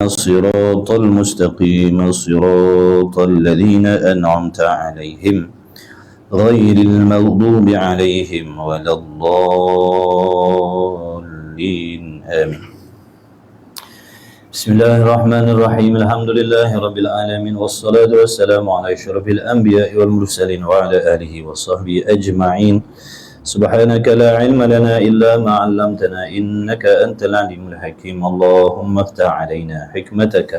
الصراط المستقيم صراط الذين أنعمت عليهم غير المغضوب عليهم ولا الضالين آمين. بسم الله الرحمن الرحيم. الحمد لله رب العالمين والصلاة والسلام على أشرف الأنبياء والمرسلين وعلى آله وصحبه أجمعين. سبحانك لا علم لنا إلا ما علمتنا إنك أنت العليم الحكيم. اللهم افتح علينا حكمتك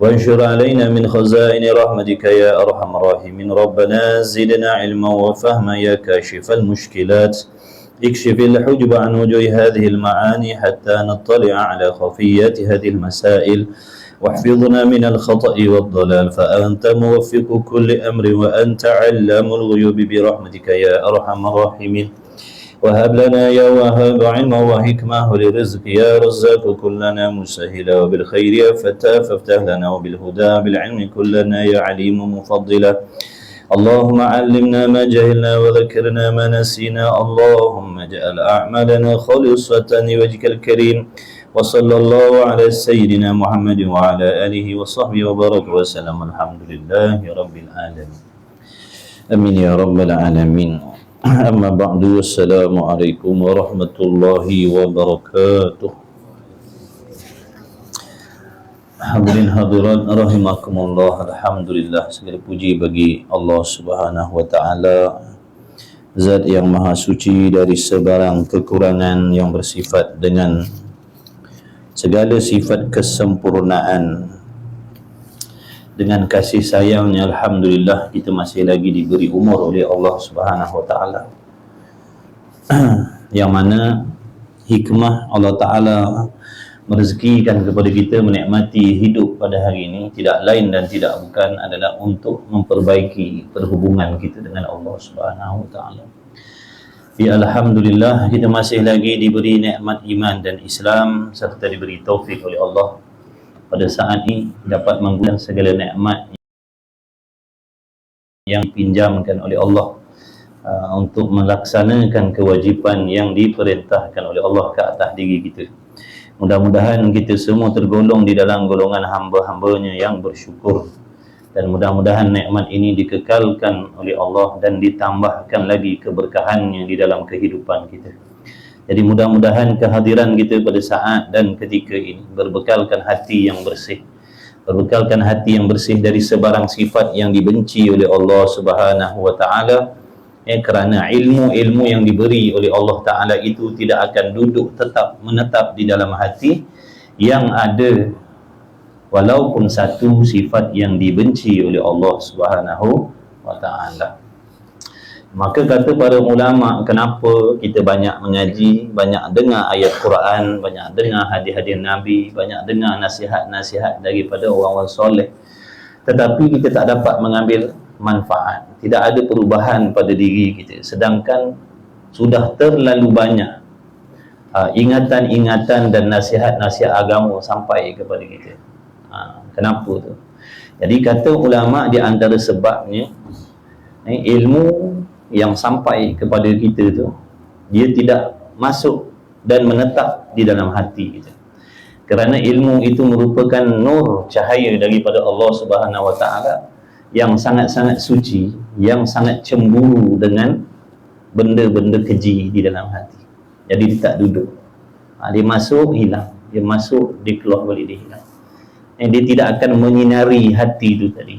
وانشر علينا من خزائن رحمتك يا أرحم الراحمين. ربنا زدنا علما وفهما يا كاشف المشكلات. اكشف الحجب عن وجوه هذه المعاني حتى نطلع على خفيات هذه المسائل، واحفظنا من الخطأ والضلال، فأنت موفق كل أمر وأنت علام الغيوب برحمتك يا أرحم الراحمين. وهب لنا يا وهاب علما وحكمة ولرزق يا رزاق كلنا مسهلا، وبالخير يا فتاح فافتح لنا، وبالهدى بالعلم كلنا يا عليم مفضلا. اللهم علمنا ما جهلنا وذكرنا ما نسينا. اللهم اجعل أعمالنا خالصة لوجهك الكريم. وصلى الله على سيدنا محمد وعلى آله وصحبه وبارك وسلم. الحمد لله رب العالمين. آمين يا رب العالمين. أما بعد، السلام عليكم ورحمة الله وبركاته. Hadirin hadirat rahimakumullah. Alhamdulillah, segala puji bagi Allah Subhanahu wa taala, Zat yang maha suci dari sebarang kekurangan, yang bersifat dengan segala sifat kesempurnaan. Dengan kasih sayangnya, alhamdulillah, kita masih lagi diberi umur oleh Allah Subhanahu wa taala, yang mana hikmah Allah taala merezekikan kepada kita menikmati hidup pada hari ini tidak lain dan tidak bukan adalah untuk memperbaiki perhubungan kita dengan Allah Subhanahu wa taala. Ya, alhamdulillah, kita masih lagi diberi nikmat iman dan Islam, serta diberi taufik oleh Allah pada saat ini dapat menggunakan segala nikmat yang dipinjamkan oleh Allah untuk melaksanakan kewajipan yang diperintahkan oleh Allah ke atas diri kita. Mudah-mudahan kita semua tergolong di dalam golongan hamba-hambanya yang bersyukur, dan mudah-mudahan nikmat ini dikekalkan oleh Allah dan ditambahkan lagi keberkahannya di dalam kehidupan kita. Jadi mudah-mudahan kehadiran kita pada saat dan ketika ini berbekalkan hati yang bersih, berbekalkan hati yang bersih dari sebarang sifat yang dibenci oleh Allah Subhanahu wa taala. Kerana ilmu-ilmu yang diberi oleh Allah Ta'ala itu tidak akan duduk menetap di dalam hati yang ada walaupun satu sifat yang dibenci oleh Allah Subhanahu wa Ta'ala. Maka kata para ulama, kenapa kita banyak mengaji, banyak dengar ayat Quran, banyak dengar hadis-hadis Nabi, banyak dengar nasihat-nasihat daripada orang-orang soleh, tetapi kita tak dapat mengambil manfaat, tidak ada perubahan pada diri kita, sedangkan sudah terlalu banyak ingatan-ingatan dan nasihat-nasihat agama sampai kepada kita. Kenapa tu? Jadi kata ulama, di antara sebabnya ilmu yang sampai kepada kita tu, dia tidak masuk dan menetap di dalam hati kita, kerana ilmu itu merupakan nur, cahaya daripada Allah Subhanahu wa taala yang sangat-sangat suci, yang sangat cemburu dengan benda-benda keji di dalam hati. Jadi dia tak duduk, dia masuk, hilang, dia masuk, dia keluar balik, dia hilang. Dia tidak akan menyinari hati itu tadi.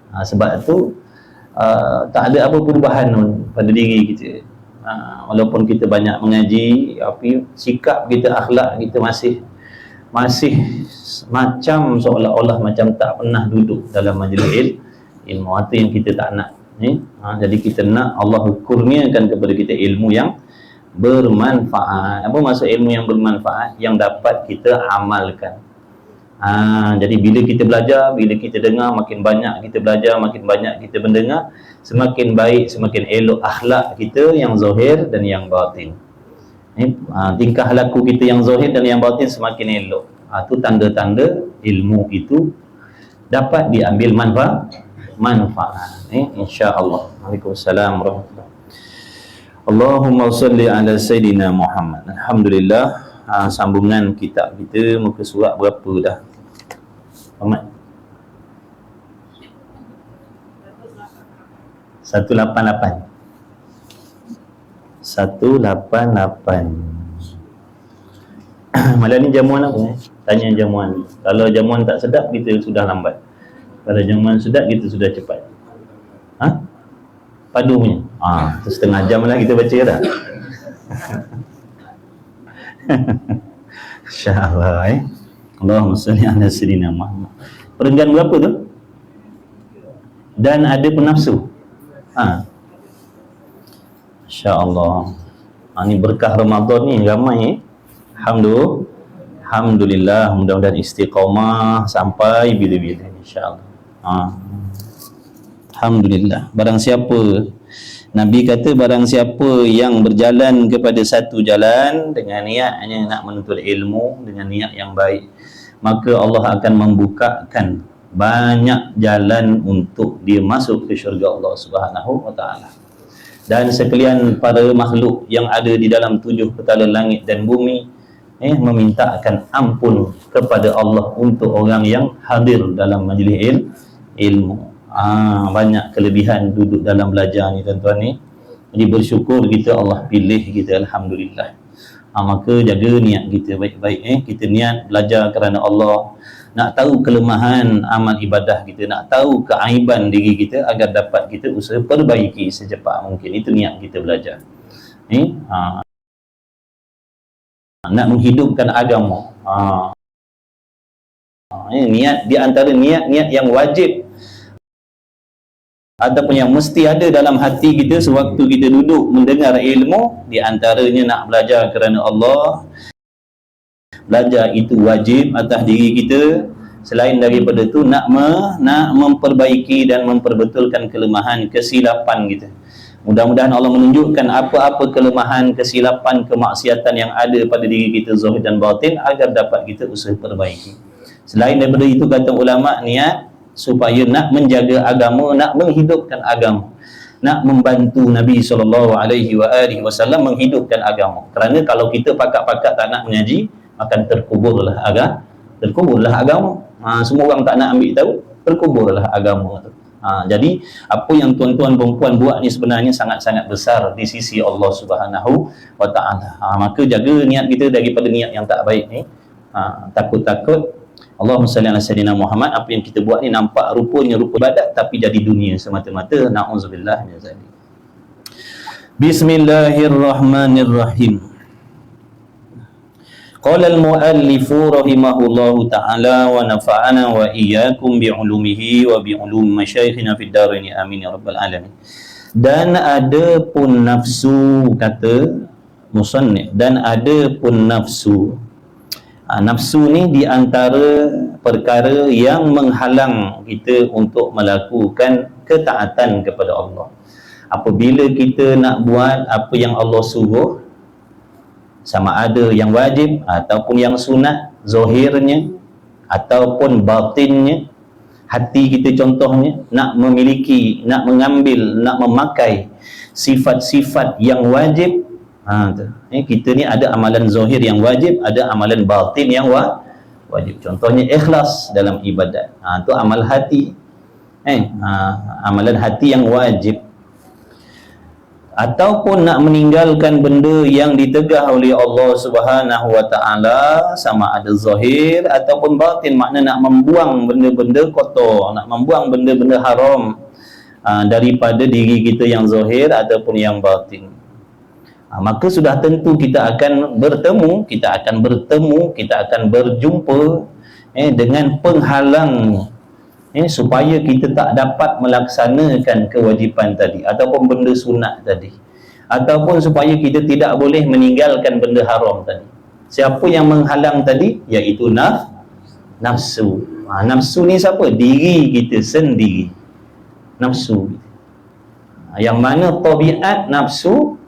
Sebab tu tak ada apa perubahan pada diri kita. Walaupun kita banyak mengaji, tapi sikap kita, akhlak kita masih macam seolah-olah macam tak pernah duduk dalam majlis ilmu. Itu yang kita tak nak. Jadi kita nak Allah kurniakan kepada kita ilmu yang bermanfaat. Apa maksud ilmu yang bermanfaat? Yang dapat kita amalkan. Jadi bila kita belajar, bila kita dengar, makin banyak kita belajar, makin banyak kita mendengar, semakin baik, semakin elok akhlak kita yang zahir dan yang batin. Tingkah laku kita yang zahir dan yang batin semakin elok. Itu tanda-tanda ilmu itu dapat diambil manfaat. InsyaAllah. Waalaikumsalam warahmatullahi wabarakatuh. Allahumma salli ala Sayyidina Muhammad. Alhamdulillah, sambungan kitab kita, muka surat berapa dah? Ahmad? 188. 188. Malam ni jamuan apa? Tanya jamuan. Kalau jamuan tak sedap, kita sudah lambat. Kalau jamuan sedap, kita sudah cepat. Ha? Padu punya. Setengah jam lah kita baca dah. InsyaAllah. Allahumma salli ala sayyidina Muhammad. Perenggan berapa tu? Dan ada pun nafsu. InsyaAllah. Ni berkah Ramadan ni ramai. Alhamdulillah. Mudah-mudahan istiqamah sampai bila-bila, insyaAllah. Alhamdulillah. Barang siapa, Nabi kata barang siapa yang berjalan kepada satu jalan dengan niatnya nak menuntut ilmu dengan niat yang baik, maka Allah akan membukakan banyak jalan untuk dia masuk ke syurga Allah Subhanahu wa ta'ala. Dan sekalian para makhluk yang ada di dalam 7 petala langit dan bumi memintakan ampun kepada Allah untuk orang yang hadir dalam majlis ilmu. Banyak kelebihan duduk dalam belajar ni tuan-tuan ni. Jadi bersyukur kita Allah pilih kita, alhamdulillah. Maka jaga niat kita baik-baik. Kita niat belajar kerana Allah, nak tahu kelemahan amal ibadah kita, nak tahu keaiban diri kita agar dapat kita usaha perbaiki secepat mungkin. Itu niat kita belajar. Nak menghidupkan agama. Niat di antara niat-niat yang wajib ataupun yang mesti ada dalam hati kita sewaktu kita duduk mendengar ilmu, di antaranya nak belajar kerana Allah. Belajar itu wajib atas diri kita. Selain daripada itu nak memperbaiki dan memperbetulkan kelemahan, kesilapan kita. Mudah-mudahan Allah menunjukkan apa-apa kelemahan, kesilapan, kemaksiatan yang ada pada diri kita zahir dan batin agar dapat kita usaha perbaiki. Selain daripada itu, kata ulama, niat supaya nak menjaga agama, nak menghidupkan agama, nak membantu Nabi SAW menghidupkan agama. Kerana kalau kita pakat-pakat tak nak mengaji, akan terkuburlah agama. Semua orang tak nak ambil tahu, terkuburlah agama tu. Jadi apa yang tuan-tuan perempuan buat ni sebenarnya sangat-sangat besar di sisi Allah Subhanahu wa ta'ala. Maka jaga niat kita daripada niat yang tak baik ni. Takut-takut. Allahumma salli ala sayyidina Muhammad. Apa yang kita buat ni nampak rupanya rupa ibadat tapi jadi dunia semata-mata. Na'udzubillah min zalik. Bismillahirrahmanirrahim. Qala al-muallifu rahimahullahu ta'ala wa nafa'ana wa iyyakum bi'ulumihi wa bi'ulum masyayikhina fid darain amin ya rabbal alamin. Dan ada pun nafsu, kata musannif, dan ada pun nafsu. Nafsu ni di antara perkara yang menghalang kita untuk melakukan ketaatan kepada Allah. Apabila kita nak buat apa yang Allah suruh, sama ada yang wajib ataupun yang sunat, zahirnya ataupun batinnya, hati kita contohnya nak memiliki, nak mengambil, nak memakai sifat-sifat yang wajib. Kita ni ada amalan zahir yang wajib, ada amalan batin yang wajib. Contohnya ikhlas dalam ibadat. Itu amal hati. Amalan hati yang wajib. Ataupun nak meninggalkan benda yang ditegah oleh Allah Subhanahu wa ta'ala, sama ada zahir ataupun batin, makna nak membuang benda-benda kotor, nak membuang benda-benda haram daripada diri kita yang zahir ataupun yang batin. Maka sudah tentu kita akan bertemu, kita akan berjumpa dengan penghalang supaya kita tak dapat melaksanakan kewajipan tadi ataupun benda sunat tadi, ataupun supaya kita tidak boleh meninggalkan benda haram tadi. Siapa yang menghalang tadi? Iaitu nafsu. Nafsu ni siapa? Diri kita sendiri. Nafsu. Yang mana tabiat nafsu,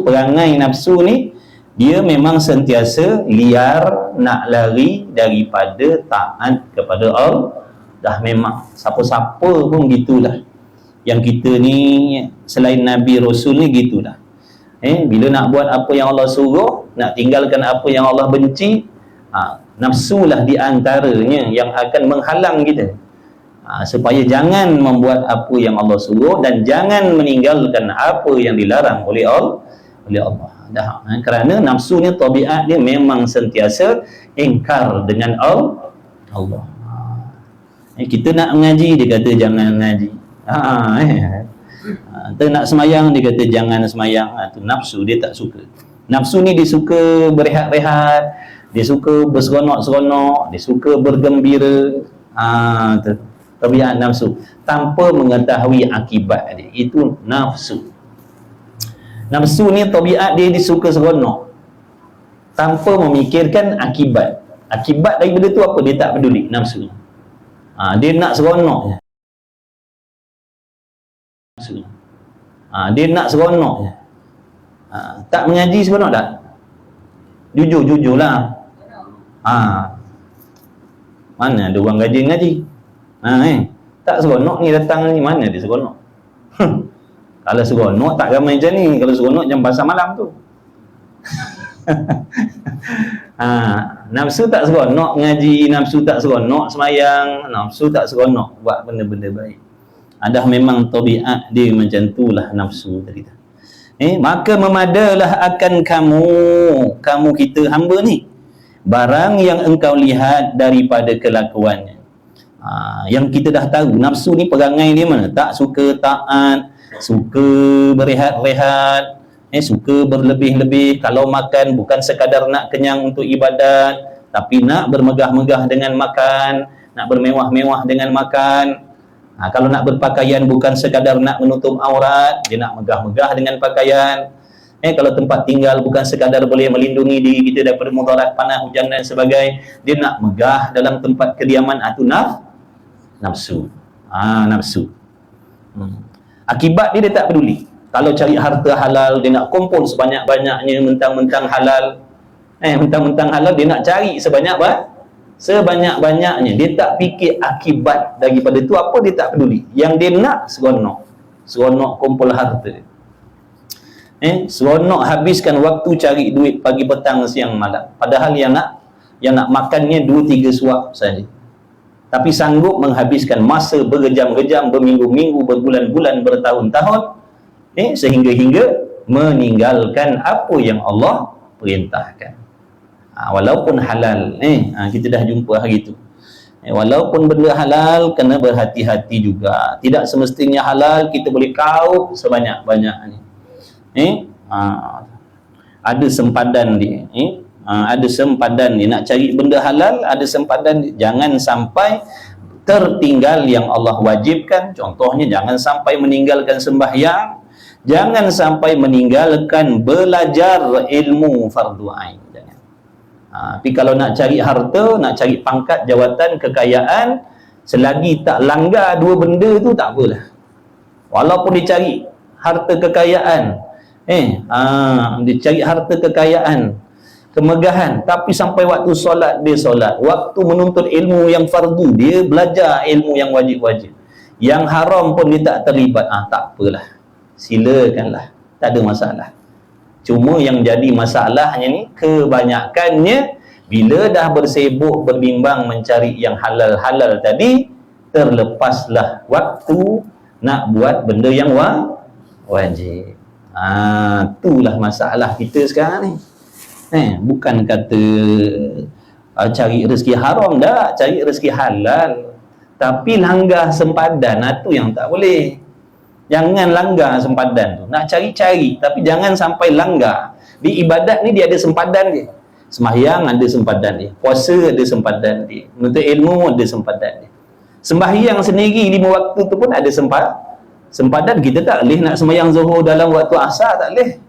perangai nafsu ni, dia memang sentiasa liar, nak lari daripada taat kepada Allah. Dah memang siapa-siapa pun gitulah. Yang kita ni selain Nabi Rasul ni gitulah. Bila nak buat apa yang Allah suruh, nak tinggalkan apa yang Allah benci, Nafsulah di antaranya yang akan menghalang kita, supaya jangan membuat apa yang Allah suruh dan jangan meninggalkan apa yang dilarang oleh Allah. Kerana nafsu ni tabiat dia memang sentiasa ingkar dengan Allah. Kita nak mengaji, dia kata jangan mengaji. Kita nak semayang, dia kata jangan semayang. Itu nafsu, dia tak suka. Nafsu ni dia suka berehat-rehat, dia suka berseronok-seronok, dia suka bergembira. Tabiat nafsu tanpa mengetahui akibat dia. Itu nafsu. Nafsu ni tabiat dia suka seronok tanpa memikirkan akibat. Akibat daripada tu apa? Dia tak peduli nafsu. Dia nak seronok je. Dia nak seronok je. Tak mengaji seronok tak? Jujur-jujurlah. Mana ada orang gaji ngaji? Tak seronok ni datang ni, mana dia seronok? Kalau seronok tak ramai macam ni. Kalau seronok jam pasar malam tu. Nafsu tak seronok ngaji, nafsu tak seronok semayang, nafsu tak seronok buat benda-benda baik. Dah memang tabiat dia macam tu lah nafsu tadi. Maka memadalah akan kamu kita hamba ni, barang yang engkau lihat daripada kelakuannya. Yang kita dah tahu nafsu ni perangai dia mana? Tak suka taat, suka berehat-rehat, suka berlebih-lebih. Kalau makan bukan sekadar nak kenyang untuk ibadat, tapi nak bermegah-megah dengan makan, nak bermewah-mewah dengan makan. Kalau nak berpakaian bukan sekadar nak menutup aurat, dia nak megah-megah dengan pakaian. Kalau tempat tinggal bukan sekadar boleh melindungi diri kita daripada mudarat panas, hujan dan sebagainya, dia nak megah dalam tempat kediaman. Itu nafsu. Nafsu. Akibat dia tak peduli. Kalau cari harta halal, dia nak kumpul sebanyak-banyaknya, mentang-mentang halal. Mentang-mentang halal, dia nak cari sebanyak-banyaknya. Dia tak fikir akibat daripada tu apa, dia tak peduli. Yang dia nak seronok kumpul harta. Seronok habiskan waktu cari duit pagi, petang, siang, malam. Padahal yang nak makannya 2-3 suap saja. Tapi sanggup menghabiskan masa berjam-jam, berminggu-minggu, berbulan-bulan, bertahun-tahun, sehingga meninggalkan apa yang Allah perintahkan. Walaupun halal, kita dah jumpa hari itu. Walaupun benda halal, kena berhati-hati juga. Tidak semestinya halal kita boleh kaup sebanyak-banyaknya. Ada sempadan dia. Ada sempadan dia nak cari benda halal, ada sempadan dia. Jangan sampai tertinggal yang Allah wajibkan. Contohnya jangan sampai meninggalkan sembahyang, jangan sampai meninggalkan belajar ilmu fardu ain. Tapi kalau nak cari harta, nak cari pangkat, jawatan, kekayaan, selagi tak langgar dua benda tu tak apalah. Walaupun dia cari harta kekayaan, dia cari harta kekayaan, kemegahan, tapi sampai waktu solat dia solat, waktu menuntut ilmu yang fardu dia belajar ilmu yang wajib-wajib, yang haram pun dia tak terlibat, tak apalah, silakanlah, tak ada masalah. Cuma yang jadi masalahnya ni, kebanyakannya bila dah bersibuk berbimbang mencari yang halal-halal tadi, terlepaslah waktu nak buat benda yang wajib. Itulah masalah kita sekarang ni. Bukan kata cari rezeki haram, dah cari rezeki halal, tapi langgar sempadan, itu yang tak boleh. Jangan langgar sempadan tu. Nak cari-cari, tapi jangan sampai langgar. Di ibadat ni dia ada sempadan dia. Sembahyang ada sempadan dia, puasa ada sempadan dia, menuntut ilmu ada sempadan dia. Sembahyang sendiri 5 waktu tu pun ada sempadan. Kita tak boleh nak sembahyang zuhur dalam waktu asar, tak boleh.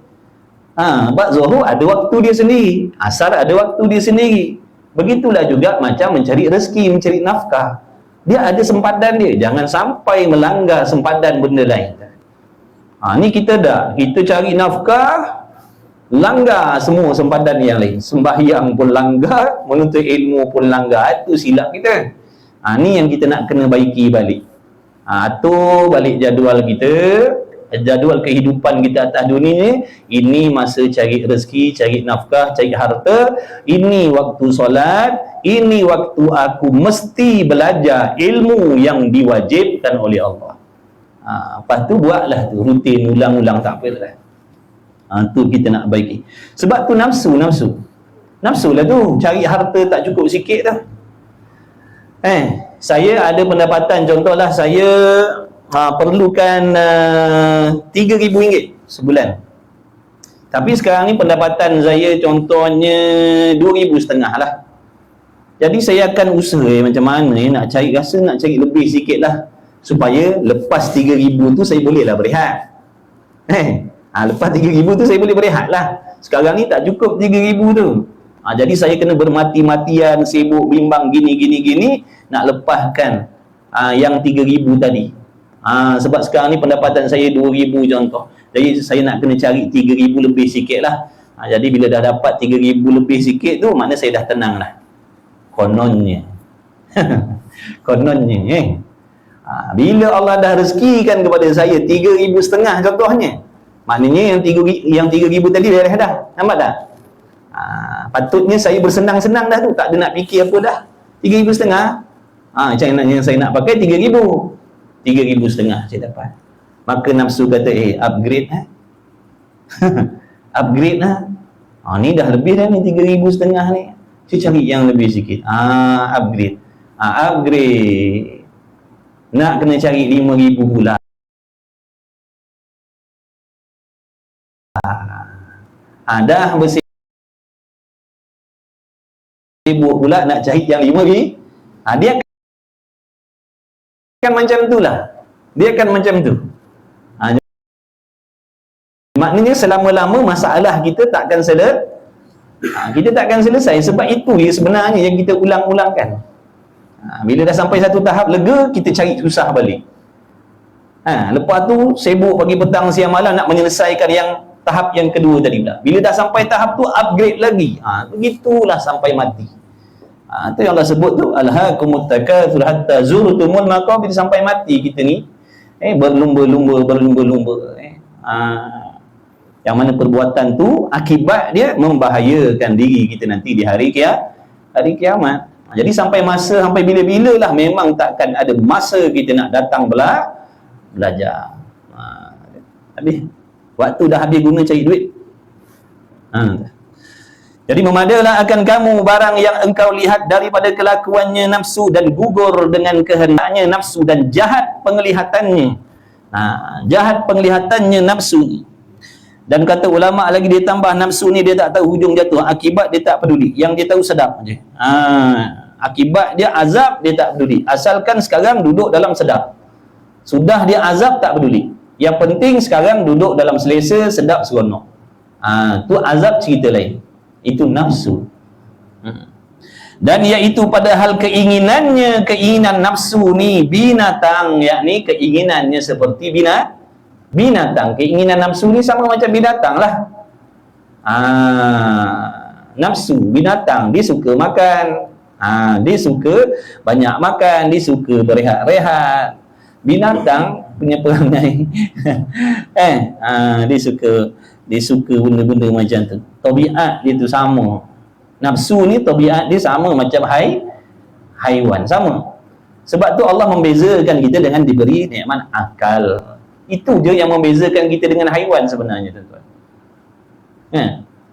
Sebab zuhur ada waktu dia sendiri, asar ada waktu dia sendiri. Begitulah juga macam mencari rezeki, mencari nafkah, dia ada sempadan dia. Jangan sampai melanggar sempadan benda lain. Ni kita cari nafkah, langgar semua sempadan yang lain. Sembahyang pun langgar, menuntut ilmu pun langgar. Itu silap kita. Ni yang kita nak kena baiki balik. Atur balik jadual kita. jadual kehidupan kita atas dunia ni, ini masa cari rezeki, cari nafkah, cari harta, ini waktu solat, ini waktu aku mesti belajar ilmu yang diwajibkan oleh Allah. Lepas tu buatlah tu, rutin, ulang-ulang, tak apa lah. Tu kita nak baiki. Sebab tu nafsu lah tu, cari harta tak cukup sikit tu. Saya ada pendapatan, contohlah saya perlukan RM3,000 sebulan. Tapi sekarang ni pendapatan saya contohnya RM2,500 lah. Jadi saya akan usaha macam mana nak cari, rasa nak cari lebih sikit lah, supaya lepas RM3,000 tu saya bolehlah berehat. Lepas RM3,000 tu saya boleh berehat lah. Sekarang ni tak cukup RM3,000 tu. Jadi saya kena bermati-matian, sibuk bimbang gini, nak lepaskan yang RM3,000 tadi. Sebab sekarang ni pendapatan saya RM2,000 contoh. Jadi saya nak kena cari RM3,000 lebih sikit lah. Jadi bila dah dapat RM3,000 lebih sikit tu, makna saya dah tenang lah. Kononnya. Bila Allah dah rezekikan kepada saya RM3,500 contohnya, maknanya yang RM3,000 tadi dah dah. Nampak tak? Patutnya saya bersenang-senang dah tu, tak ada nak fikir apa dah. RM3,500. Yang saya nak pakai RM3,500 saya dapat. Maka nafsu kata, upgrade upgrade lah. Ni dah lebih dah ni RM3,500 ni. Saya cari yang lebih sikit. Upgrade. Upgrade. Nak kena cari RM5,000 pula. Dah bersibuk pula nak cari yang RM5,000. Dia akan macam tu lah. Dia akan macam tu. Maknanya selama-lama masalah kita takkan kita takkan selesai. Sebab itu ya sebenarnya yang kita ulang-ulangkan. Bila dah sampai satu tahap lega, kita cari susah balik. Lepas tu sibuk pagi petang siang malam nak menyelesaikan yang tahap yang kedua tadi pula. Bila dah sampai tahap tu, upgrade lagi. Begitulah sampai mati. Itu yang Allah sebut tu, alhaakumut takatsur hatta zurtumul maqabir, sampai mati kita ni berlumba-lumba. Yang mana perbuatan tu akibat dia membahayakan diri kita nanti di hari kiamat. Jadi sampai bila-bila lah, memang takkan ada masa kita nak datang belajar. Habis waktu dah habis guna cari duit. Jadi memadalah akan kamu barang yang engkau lihat daripada kelakuannya nafsu, dan gugur dengan kehendaknya nafsu, dan jahat penglihatannya. Jahat penglihatannya nafsu. Dan kata ulama lagi, dia tambah nafsu ni dia tak tahu hujung jatuh, akibat dia tak peduli. Yang dia tahu sedap je. Akibat dia azab, dia tak peduli. Asalkan sekarang duduk dalam sedap. Sudah dia azab, tak peduli. Yang penting sekarang duduk dalam selesa, sedap, seronok. Tu azab cerita lain. Itu nafsu. Dan iaitu padahal keinginan nafsu ni binatang, yakni keinginannya seperti binatang. Keinginan nafsu ni sama macam binatang lah. Nafsu binatang, dia suka makan, dia suka banyak makan, dia suka berehat-rehat. Binatang punya perangai dia suka benda-benda macam tu. Tabiat dia tu sama. Nafsu ni tabiat dia sama macam haiwan, sama. Sebab tu Allah membezakan kita dengan diberi nikmat akal. Itu je yang membezakan kita dengan haiwan sebenarnya, tuan-tuan.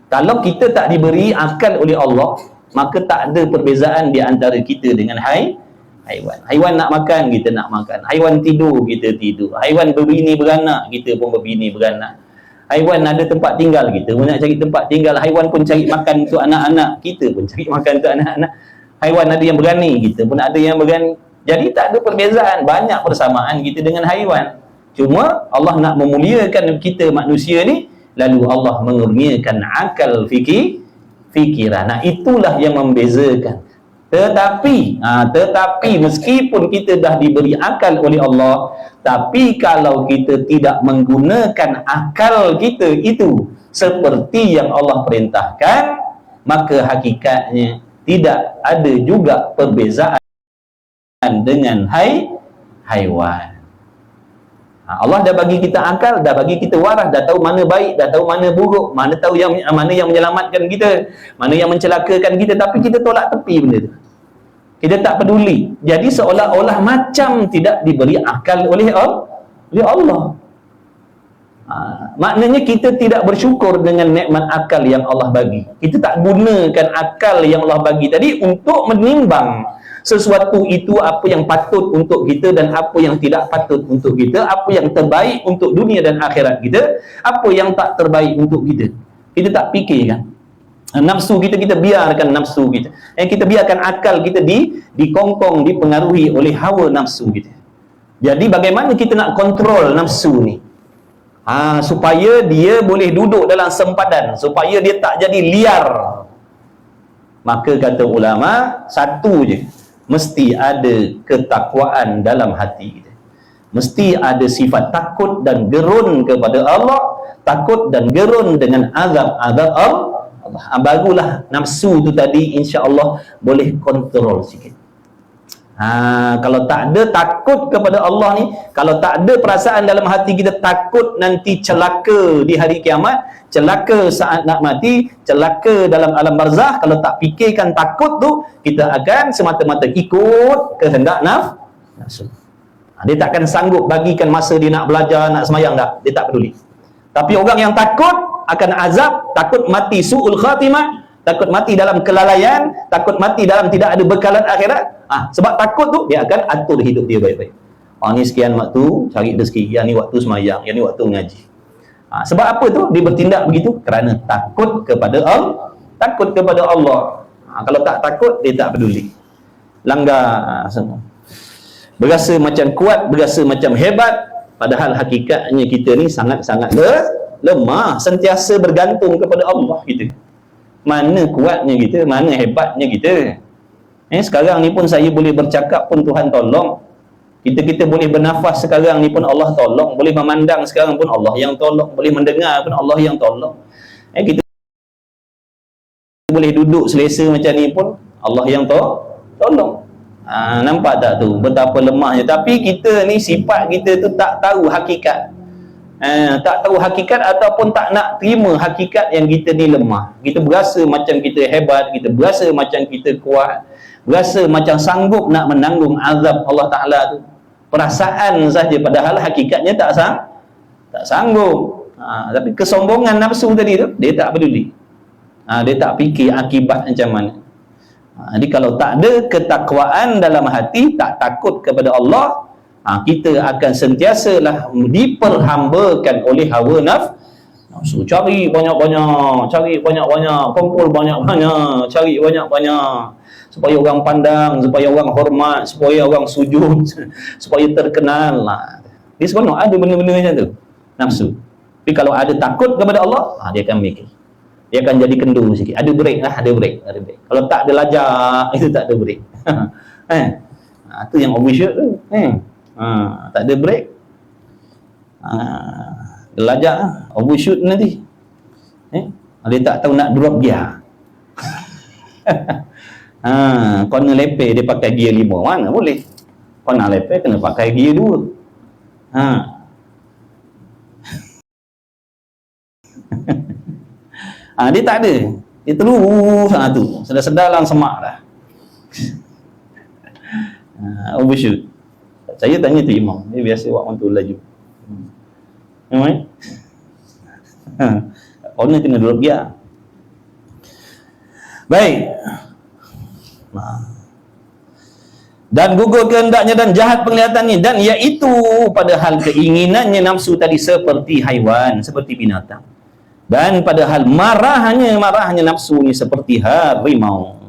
Kalau kita tak diberi akal oleh Allah, maka tak ada perbezaan di antara kita dengan haiwan. Haiwan nak makan, kita nak makan. Haiwan tidur, kita tidur. Haiwan berbini beranak, kita pun berbini beranak. Haiwan ada tempat tinggal, kita pun nak cari tempat tinggal. Haiwan pun cari makan untuk anak-anak, kita pun cari makan untuk anak-anak. Haiwan ada yang berani, kita pun ada yang berani. Jadi tak ada perbezaan, banyak persamaan kita dengan haiwan. Cuma Allah nak memuliakan kita manusia ni, lalu Allah mengurniakan akal fikiran. Nah, itulah yang membezakan. Tetapi meskipun kita dah diberi akal oleh Allah, tapi kalau kita tidak menggunakan akal kita itu seperti yang Allah perintahkan, maka hakikatnya tidak ada juga perbezaan dengan haiwan. Allah dah bagi kita akal, dah bagi kita waras, dah tahu mana baik, dah tahu mana buruk, mana tahu mana yang menyelamatkan kita, mana yang mencelakakan kita, tapi kita tolak tepi benda tu. Kita tak peduli. Jadi seolah-olah macam tidak diberi akal oleh Allah. Maknanya kita tidak bersyukur dengan nikmat akal yang Allah bagi. Kita tak gunakan akal yang Allah bagi tadi untuk menimbang sesuatu itu apa yang patut untuk kita dan apa yang tidak patut untuk kita, apa yang terbaik untuk dunia dan akhirat kita, apa yang tak terbaik untuk kita. Kita tak fikirkan. Nafsu kita biarkan nafsu kita. Kita biarkan akal kita dikongkong, dipengaruhi oleh hawa nafsu kita. Jadi bagaimana kita nak kontrol nafsu ni? Supaya dia boleh duduk dalam sempadan, supaya dia tak jadi liar. Maka kata ulama, satu je, mesti ada ketakwaan dalam hati kita. Mesti ada sifat takut dan gerun kepada Allah, takut dan gerun dengan azab-azab Allah. Barulah nafsu tu tadi insya-Allah boleh kontrol sikit. Kalau tak ada takut kepada Allah ni, kalau tak ada perasaan dalam hati kita takut nanti celaka di hari kiamat, celaka saat nak mati, celaka dalam alam barzakh, kalau tak fikirkan takut tu, kita akan semata-mata ikut kehendak nafsu. Dia takkan sanggup bagikan masa dia nak belajar, nak sembahyang tak, dia tak peduli. Tapi orang yang takut akan azab, takut mati su'ul khatimah, takut mati dalam kelalaian, takut mati dalam tidak ada bekalan akhirat, sebab takut tu dia akan atur hidup dia baik-baik. Ni sekian waktu cari rezeki, yang ni waktu sembahyang, yang ni waktu mengaji. Sebab apa tu dia bertindak begitu? Kerana takut kepada Allah. Takut kepada Allah. Kalau tak takut, dia tak peduli. Langgar semua. Berasa macam kuat, berasa macam hebat, padahal hakikatnya kita ni sangat-sangat lemah, sentiasa bergantung kepada Allah kita. Mana kuatnya kita, mana hebatnya kita. Sekarang ni pun saya boleh bercakap pun Tuhan tolong. Kita boleh bernafas sekarang ni pun Allah tolong. Boleh memandang sekarang pun Allah yang tolong. Boleh mendengar pun Allah yang tolong. Kita boleh duduk selesa macam ni pun Allah yang tolong. Nampak tak tu betapa lemahnya. Tapi kita ni sifat kita tu tak tahu hakikat. Tak tahu hakikat ataupun tak nak terima hakikat yang kita ni lemah. Kita berasa macam kita hebat, kita berasa macam kita kuat, berasa macam sanggup nak menanggung azab Allah Ta'ala tu. Perasaan saja, padahal hakikatnya tak sanggup. Tapi kesombongan nafsu tadi tu, dia tak peduli. Dia tak fikir akibat macam mana. Jadi kalau tak ada ketakwaan dalam hati, tak takut kepada Allah, kita akan sentiasalah diperhambakan oleh hawa nafsu. Cari banyak-banyak, kumpul banyak-banyak, cari banyak-banyak, supaya orang pandang, supaya orang hormat, supaya orang sujud, supaya terkenal. Dia seronok ada benda-benda macam tu, nafsu. Tapi kalau ada takut kepada Allah, dia akan mikir. Dia akan jadi kendur sikit. Ada break lah, ada break. Kalau tak ada lajak, itu tak ada break. Itu yang overshoot tu. Tak ada break. Lajak overshoot nanti. Dia tak tahu nak drop gear. Corner leper dia pakai gear 5, mana boleh. Corner leper kena pakai gear 2. Dia tak ada. Dia terus sana tu. Sedar-sedar lang semak dah. Overshoot. Saya tanya tu imam. Dia biasa buat mantul laju. Memang? Corner kena drop gear. Baik. Dan gugur kehendaknya dan jahat penglihatannya, dan iaitu padahal keinginannya nafsu tadi seperti haiwan, seperti binatang. Dan padahal marahnya nafsu ni seperti harimau.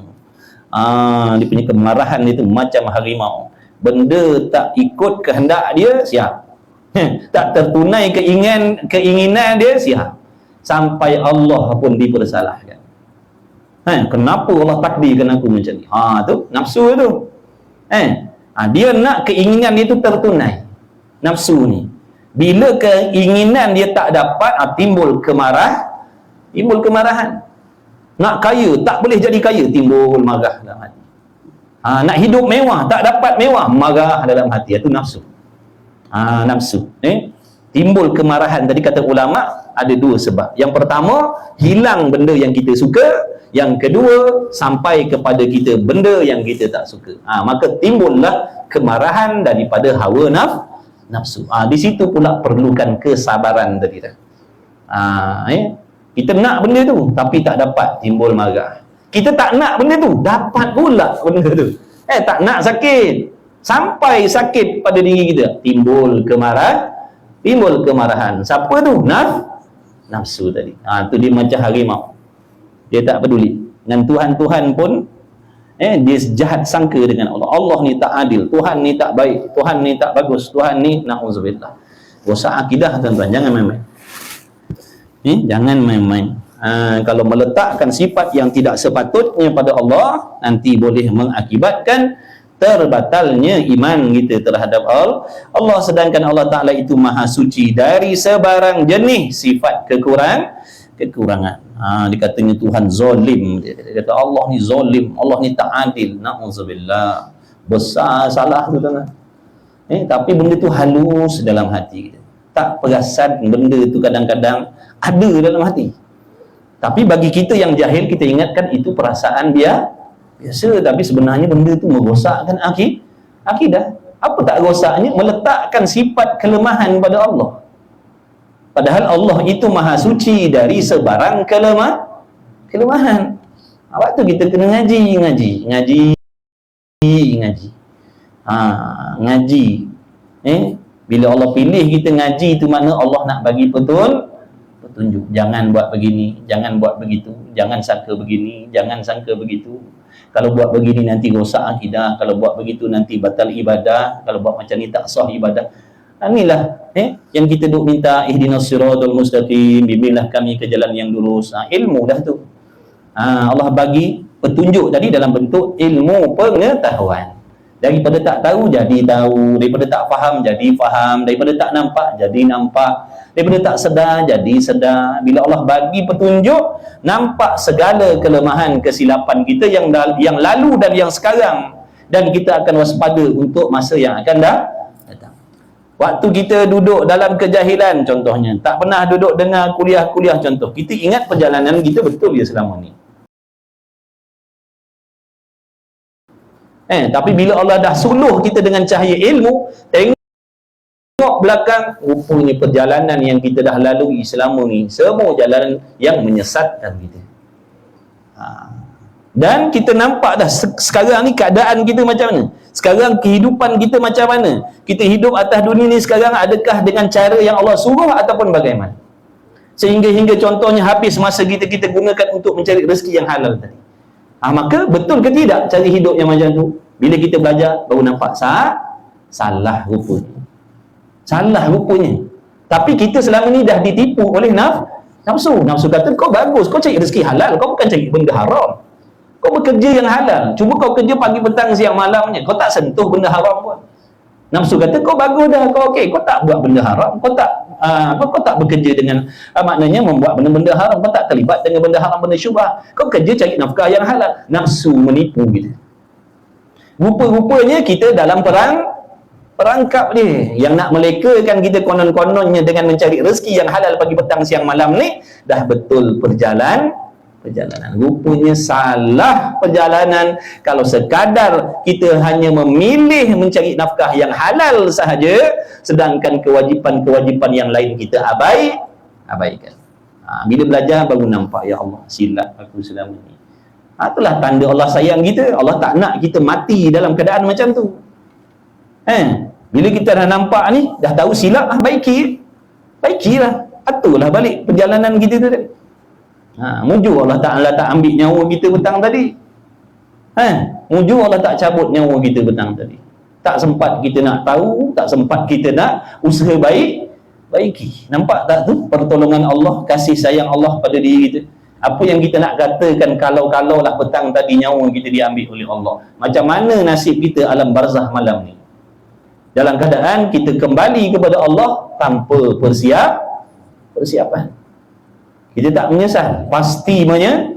Dia punya kemarahan itu macam harimau. Benda tak ikut kehendak dia, siap. Tak tertunai keinginan dia, siap. Sampai Allah pun dipersalahkan. Kenapa Allah takdirkan aku macam ni? Tu nafsu tu. Dia nak keinginan dia tu tertunai. Nafsu ni. Bila keinginan dia tak dapat, timbul kemarahan. Nak kaya, tak boleh jadi kaya, timbul marah dalam hati. Nak hidup mewah, tak dapat mewah, marah dalam hati. Itu nafsu. Nafsu. Timbul kemarahan tadi kata ulama ada dua sebab. Yang pertama, hilang benda yang kita suka. Yang kedua, sampai kepada kita benda yang kita tak suka. Maka timbullah kemarahan daripada hawa nafsu. Di situ pula perlukan kesabaran tadi dah. Kita nak benda tu tapi tak dapat, timbul marah. Kita tak nak benda tu, dapat pula benda tu. Tak nak sakit, sampai sakit pada diri kita, timbul kemarahan. Siapa tu? Nafsu tadi. Tu dia macam harimau. Dia tak peduli dengan Tuhan pun. Dia jahat sangka dengan Allah. Allah ni tak adil, Tuhan ni tak baik, Tuhan ni tak bagus, Tuhan ni na'udzubillah. Rosak akidah tuan-tuan, jangan main-main. Jangan main-main. Kalau meletakkan sifat yang tidak sepatutnya pada Allah, nanti boleh mengakibatkan terbatalnya iman kita terhadap Allah. Sedangkan Allah Ta'ala itu maha suci dari sebarang jenis sifat kekurangan. Dia katanya Tuhan zalim. Dia kata Allah ni zalim, Allah ni tak adil. Na'udzubillah. Besar salah tu tuan. Tapi benda tu halus dalam hati kita. Tak perasan benda tu kadang-kadang ada dalam hati. Tapi bagi kita yang jahil, kita ingatkan itu perasaan biasa. Tapi sebenarnya benda tu merosakkan akidah. Apa tak rosaknya? Meletakkan sifat kelemahan pada Allah. Padahal Allah itu maha suci dari sebarang kelemahan. Waktu kita kena ngaji. Bila Allah pilih kita ngaji, itu makna Allah nak bagi petunjuk. Jangan buat begini, jangan buat begitu, jangan sangka begini, jangan sangka begitu. Kalau buat begini nanti rosak akidah, kalau buat begitu nanti batal ibadah, kalau buat macam ni tak sah ibadah. Inilah yang kita duk minta, ihdinas siratal mustaqim, bimbinglah kami ke jalan yang lurus. Ilmu dah tu. Allah bagi petunjuk tadi dalam bentuk ilmu pengetahuan. Daripada tak tahu jadi tahu, daripada tak faham jadi faham, daripada tak nampak jadi nampak, daripada tak sedar jadi sedar. Bila Allah bagi petunjuk, nampak segala kelemahan kesilapan kita yang lalu dan yang sekarang, dan kita akan waspada untuk masa yang akan datang. Waktu kita duduk dalam kejahilan contohnya, tak pernah duduk dengar kuliah-kuliah contoh, kita ingat perjalanan kita betul dia selama ni. Tapi bila Allah dah suluh kita dengan cahaya ilmu, tengok belakang, rupanya perjalanan yang kita dah lalui selama ni semua jalanan yang menyesatkan kita. Dan kita nampak dah sekarang ni keadaan kita macam mana, sekarang kehidupan kita macam mana. Kita hidup atas dunia ni sekarang, adakah dengan cara yang Allah suruh ataupun bagaimana? Hingga contohnya habis masa kita gunakan untuk mencari rezeki yang halal tadi. Maka betul ke tidak cari hidup yang macam tu? Bila kita belajar baru nampak salah rupanya. Tapi kita selama ni dah ditipu oleh nafsu. Nafsu kata kau bagus, kau cari rezeki halal, kau bukan cari benda haram. Kau bekerja yang halal, cuba kau kerja pagi petang siang malamnya, kau tak sentuh benda haram pun. Nafsu kata kau bagus dah, kau okey, kau tak buat benda haram, kau tak bekerja dengan maknanya membuat benda-benda haram, kau tak terlibat dengan benda haram, benda syubhat, kau kerja cari nafkah yang halal. Nafsu menipu kita. Rupa-rupanya kita dalam perangkap dia yang nak melekakan kita konon-kononnya dengan mencari rezeki yang halal pagi petang siang malam ni, dah betul perjalanan. Rupanya salah perjalanan kalau sekadar kita hanya memilih mencari nafkah yang halal sahaja, sedangkan kewajipan-kewajipan yang lain kita abaikan. Bila belajar baru nampak, ya Allah, silap aku selama ni. Itulah tanda Allah sayang kita. Allah tak nak kita mati dalam keadaan macam tu. Bila kita dah nampak ni, dah tahu silap, baikilah. Atulah balik perjalanan kita tu tadi. Mujur Allah Ta'ala tak ambil nyawa kita petang tadi. Mujur Allah tak cabut nyawa kita petang tadi. Tak sempat kita nak tahu, tak sempat kita nak usaha baiki. Nampak tak tu pertolongan Allah, kasih sayang Allah pada diri kita. Apa yang kita nak katakan kalau lah petang tadi nyawa kita diambil oleh Allah, macam mana nasib kita alam barzah malam ni? Dalam keadaan kita kembali kepada Allah tanpa persiapan. Kita tak menyesal, pasti menyesal.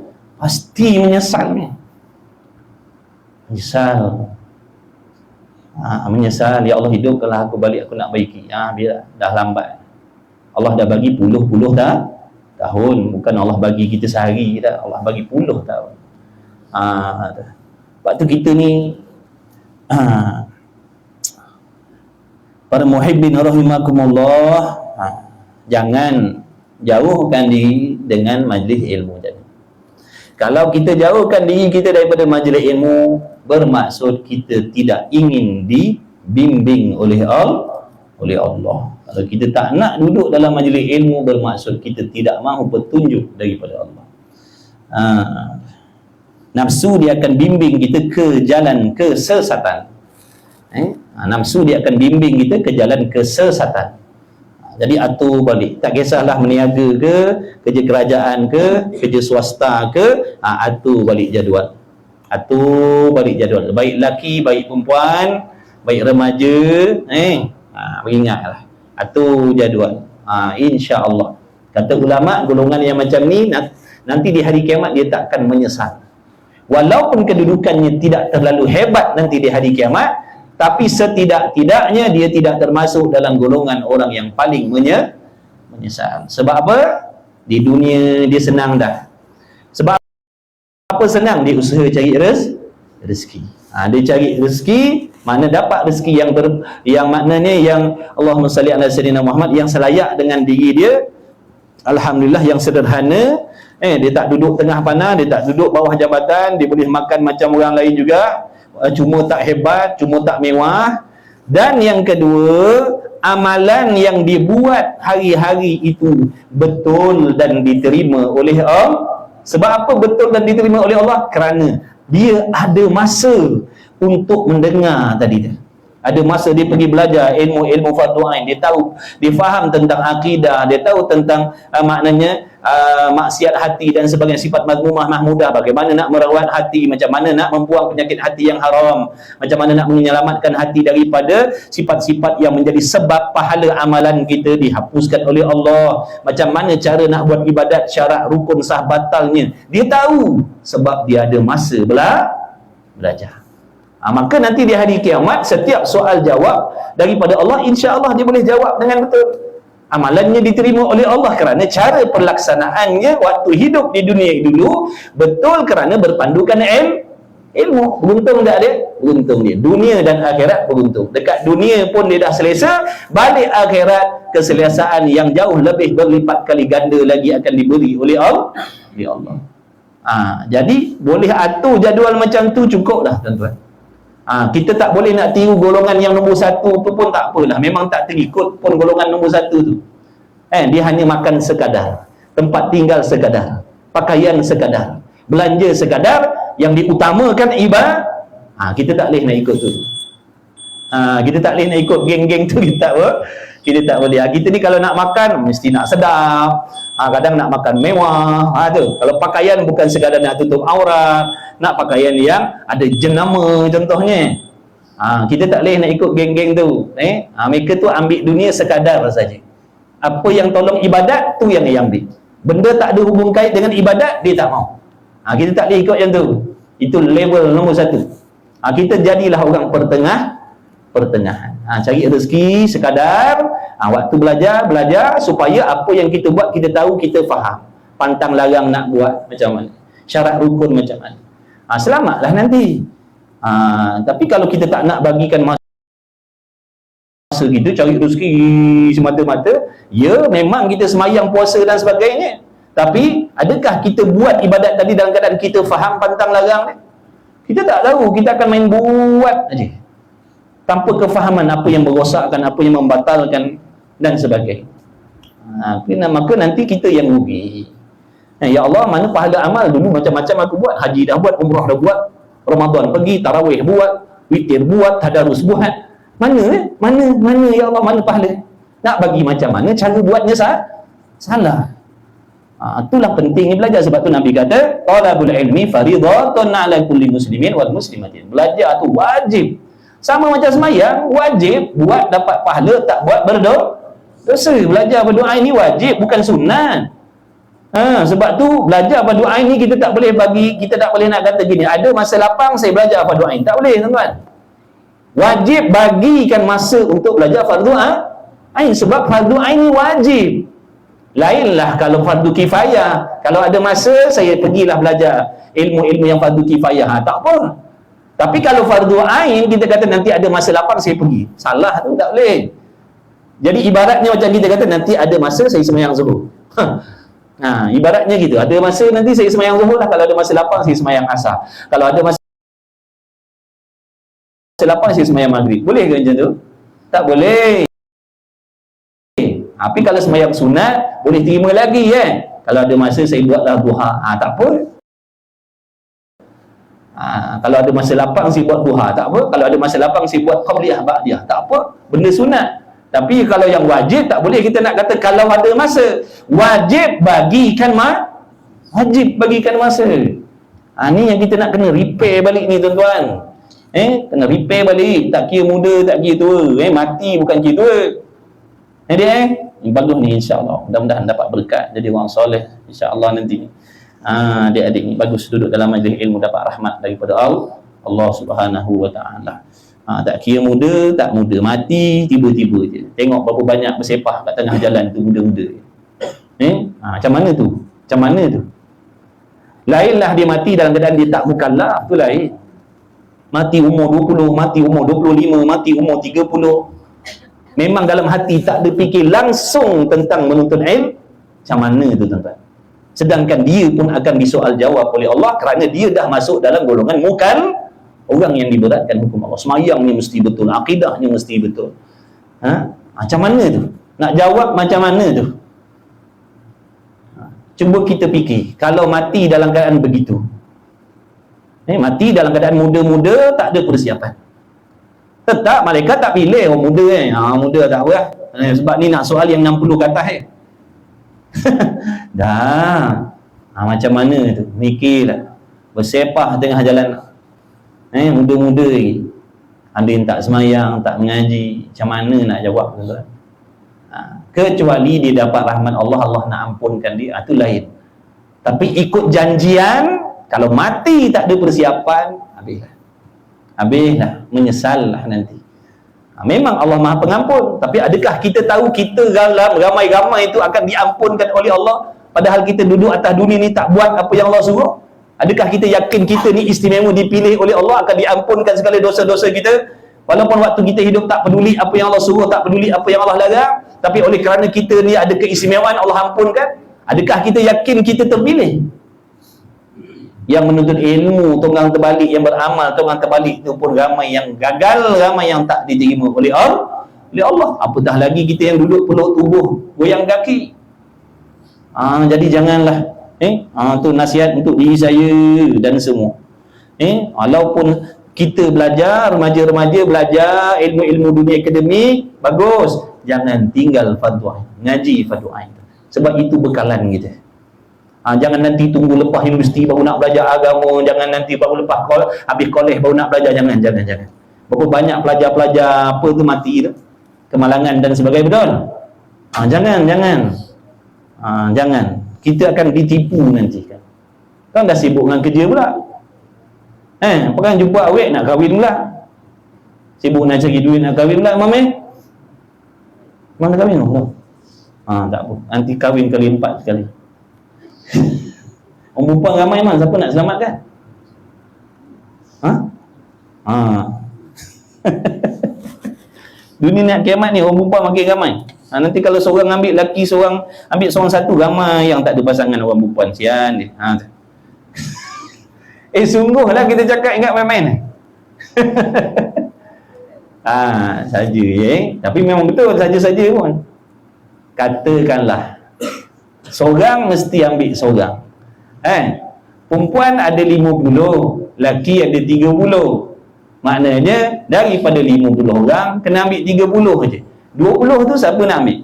Menyesal, ya Allah hidupkanlah aku balik, aku nak baiki. Biar dah lambat. Allah dah bagi puluh-puluh tahun, bukan Allah bagi kita sehari dah, Allah bagi puluh tahun. Sebab tu kita ni para muhibbin rahimakumullah, jangan jauhkan diri dengan majlis ilmu tadi. Kalau kita jauhkan diri kita daripada majlis ilmu, bermaksud kita tidak ingin dibimbing oleh Allah. Kalau kita tak nak duduk dalam majlis ilmu, bermaksud kita tidak mahu petunjuk daripada Allah. Nafsu dia akan bimbing kita ke jalan kesesatan. Nafsu dia akan bimbing kita ke jalan kesesatan. Jadi atur balik, tak kisahlah meniaga ke, kerja kerajaan ke, kerja swasta ke, atur balik jadual. Baik lelaki, baik perempuan, baik remaja, beringatlah, atur jadual. InsyaAllah, kata ulama, golongan yang macam ni nanti di hari kiamat dia tak akan menyesal. Walaupun kedudukannya tidak terlalu hebat nanti di hari kiamat, tapi setidak-tidaknya dia tidak termasuk dalam golongan orang yang paling menyesal. Sebab apa? Di dunia dia senang dah. Sebab apa senang? Dia usaha cari rezeki. Dia cari rezeki, mana dapat rezeki yang maknanya yang Allahumma salli ala sayyidina Muhammad, yang selayak dengan diri dia. Alhamdulillah, yang sederhana. Dia tak duduk tengah panah, dia tak duduk bawah jabatan, dia boleh makan macam orang lain juga. Cuma tak hebat, cuma tak mewah. Dan yang kedua, amalan yang dibuat hari-hari itu betul dan diterima oleh Allah. Sebab apa betul dan diterima oleh Allah? Kerana dia ada masa untuk mendengar tadi tu. Ada masa dia pergi belajar ilmu fardu ain, dia tahu, dia faham tentang akidah, dia tahu tentang maknanya maksiat hati dan sebagainya, sifat mazmumah mahmudah, bagaimana nak merawat hati, macam mana nak membuang penyakit hati yang haram, macam mana nak menyelamatkan hati daripada sifat-sifat yang menjadi sebab pahala amalan kita dihapuskan oleh Allah, macam mana cara nak buat ibadat, syarat, rukun, sah, batalnya, dia tahu sebab dia ada masa belajar. Maka nanti di hari kiamat, setiap soal jawab daripada Allah, insya-Allah dia boleh jawab dengan betul. Amalannya diterima oleh Allah kerana cara pelaksanaannya waktu hidup di dunia dulu betul kerana berpandukan ilmu. Beruntung tak dia? Beruntung dia. Dunia dan akhirat beruntung. Dekat dunia pun dia dah selesa, balik akhirat keselesaan yang jauh lebih berlipat kali ganda lagi akan diberi oleh Allah. Jadi boleh atur jadual macam tu, cukup dah tuan-tuan. Kita tak boleh nak tiru golongan yang nombor satu tu pun tak apalah, memang tak terikut pun golongan nombor satu tu. Dia hanya makan sekadar, tempat tinggal sekadar, pakaian sekadar, belanja sekadar, yang diutamakan ibadah. Kita tak boleh nak ikut tu. Kita tak boleh nak ikut geng-geng tu, kita tak boleh. Kita ni kalau nak makan mesti nak sedap, kadang nak makan mewah. Tu kalau pakaian bukan sekadar nak tutup aurat, nak pakaian yang ada jenama contohnya. Kita tak boleh nak ikut geng-geng tu. Mereka tu ambil dunia sekadar saja. Apa yang tolong ibadat tu yang dia ambil. Benda tak ada hubung kait dengan ibadat, dia tak mau. Kita tak boleh ikut yang tu. Itu level nombor satu. Kita jadilah orang pertengahan. Cari rezeki sekadar, waktu belajar supaya apa yang kita buat kita tahu, kita faham. Pantang larang nak buat macam mana, syarat rukun macam mana. Selamatlah nanti. Tapi kalau kita tak nak bagikan masa gitu, cari rezeki semata-mata, ya memang kita semayang, puasa dan sebagainya, tapi adakah kita buat ibadat tadi dalam keadaan kita faham pantang larang ni? Kita tak tahu, kita akan main buat aja tanpa kefahaman apa yang merosakkan, apa yang membatalkan dan sebagainya. Maka nanti kita yang rugi. Ya Allah, mana pahala amal dulu macam-macam aku buat, haji dah buat, umrah dah buat, Ramadan pergi, tarawih buat, witir buat, tadarus buat. Mana ya Allah, mana pahala? Nak bagi macam mana, cara buatnya salah. Itulah pentingnya belajar. Sebab tu Nabi kata, talabul ilmi faridatun ala kulli muslimin wal muslimatin. Belajar tu wajib. Sama macam semayang, wajib. Buat dapat pahala, tak buat berdosa. Belajar berdoa ini wajib, bukan sunat. Sebab tu belajar berdoa ini kita tak boleh nak kata gini, ada masa lapang saya belajar berdoa ini. Tak boleh tuan-tuan. Wajib bagikan masa untuk belajar fardu ain, sebab fardu ain ni wajib. Lainlah kalau fardu kifayah. Kalau ada masa, saya pergilah belajar ilmu-ilmu yang fardu kifayah, tak apa. Tapi kalau fardu ain, kita kata nanti ada masa lapang saya pergi. Salah tu, tak boleh. Jadi ibaratnya macam kita kata nanti ada masa saya sembahyang zuhur. Ibaratnya gitu. Ada masa nanti saya sembahyang zuhur lah. Kalau ada masa lapang saya sembahyang asar. Kalau ada masa lapang saya sembahyang maghrib. Boleh ke macam tu? Tak boleh. Tapi kalau sembahyang sunat boleh terima lagi kan. Kalau ada masa saya buatlah duha, tak apa. Kalau ada masa lapang saya buat duha, tak apa. Kalau ada masa lapang saya buat qabliyah ba'diyah, tak apa. Benda sunat. Tapi kalau yang wajib tak boleh kita nak kata kalau ada masa. Wajib bagikan masa. Ni yang kita nak kena repair balik ni tuan-tuan. Kena repair balik. Tak kira muda, tak kira tua. Mati bukan kira tua. Ini bagus ni, insya-Allah. Mudah-mudahan dapat berkat jadi orang soleh insya-Allah nanti. Adik-adik ni bagus duduk dalam majlis ilmu, dapat rahmat daripada Allah Subhanahu wa taala. Tak kira muda, tak muda, mati tiba-tiba je. Tengok berapa banyak bersepah kat tengah jalan tu muda-muda. Macam mana tu? Lainlah dia mati dalam keadaan dia tak mukallaf, tu lain. Mati umur 20, mati umur 25, mati umur 30. Memang dalam hati tak ada fikir langsung tentang menuntut ilmu. Macam mana tu tuan-tuan? Sedangkan dia pun akan disoal jawab oleh Allah kerana dia dah masuk dalam golongan orang yang diberatkan hukum Allah. Semayangnya mesti betul, akidahnya mesti betul. Macam mana tu? Nak jawab macam mana tu? Cuba kita fikir, kalau mati dalam keadaan begitu. Mati dalam keadaan muda-muda, tak ada persiapan. Tetap malaikat tak pilih orang muda muda tak apa lah. Sebab ni nak soal yang 60 ke atas dah. Macam mana tu? Mikirlah. Bersepah tengah jalan. Muda-muda lagi. Ada yang tak semayang, tak mengaji. Macam mana nak jawab tuan-tuan? Kecuali dia dapat rahmat Allah, Allah nak ampunkan dia, itu lain. Tapi ikut janjian, kalau mati tak ada persiapan, habislah, menyesallah nanti. Memang Allah Maha Pengampun, tapi adakah kita tahu kita dalam ramai-ramai itu akan diampunkan oleh Allah padahal kita duduk atas dunia ni tak buat apa yang Allah suruh? Adakah kita yakin kita ni istimewa, dipilih oleh Allah, akan diampunkan segala dosa-dosa kita? Walaupun waktu kita hidup tak peduli apa yang Allah suruh, tak peduli apa yang Allah larang, tapi oleh kerana kita ni ada keistimewaan Allah ampunkan. Adakah kita yakin kita terpilih? Yang menuntut ilmu, tonggang terbalik, yang beramal, tonggang terbalik itu pun ramai yang gagal, ramai yang tak diterima oleh Allah. Apatah lagi kita yang duduk peluk tubuh, goyang kaki. Jadi janganlah. Tu nasihat untuk diri saya dan semua. Walaupun kita belajar, remaja-remaja belajar ilmu-ilmu dunia akademik, bagus. Jangan tinggal fardu ain, ngaji fardu ain. Sebab itu bekalan kita. Jangan nanti tunggu lepas universiti baru nak belajar agama, jangan nanti baru lepas habis kolej baru nak belajar, jangan. Berapa banyak pelajar-pelajar apa tu mati tu, kemalangan dan sebagainya, betul? Jangan. Kita akan ditipu nanti kan dah sibuk dengan kerja pula. Pekan jumpa awet nak kahwin pula. Sibuk nak cari duit nak kahwin pula, Mame. Mana kahwin tu? Tak apa. Nanti kahwin kali 4 sekali. Orang perempuan ramai man, siapa nak selamatkan? Dunia nak kiamat ni orang perempuan makin ramai. Nanti kalau seorang ambil lelaki, seorang ambil seorang satu, ramai yang tak ada pasangan orang perempuan. Sian dia. Sungguhlah kita cakap ingat main-main. Saja tapi memang betul saja-saja pun. Katakanlah seorang mesti ambil seorang. Perempuan ada 50, lelaki ada 30. Maknanya daripada 50 orang kena ambil 30 saja. 20 tu siapa nak ambil?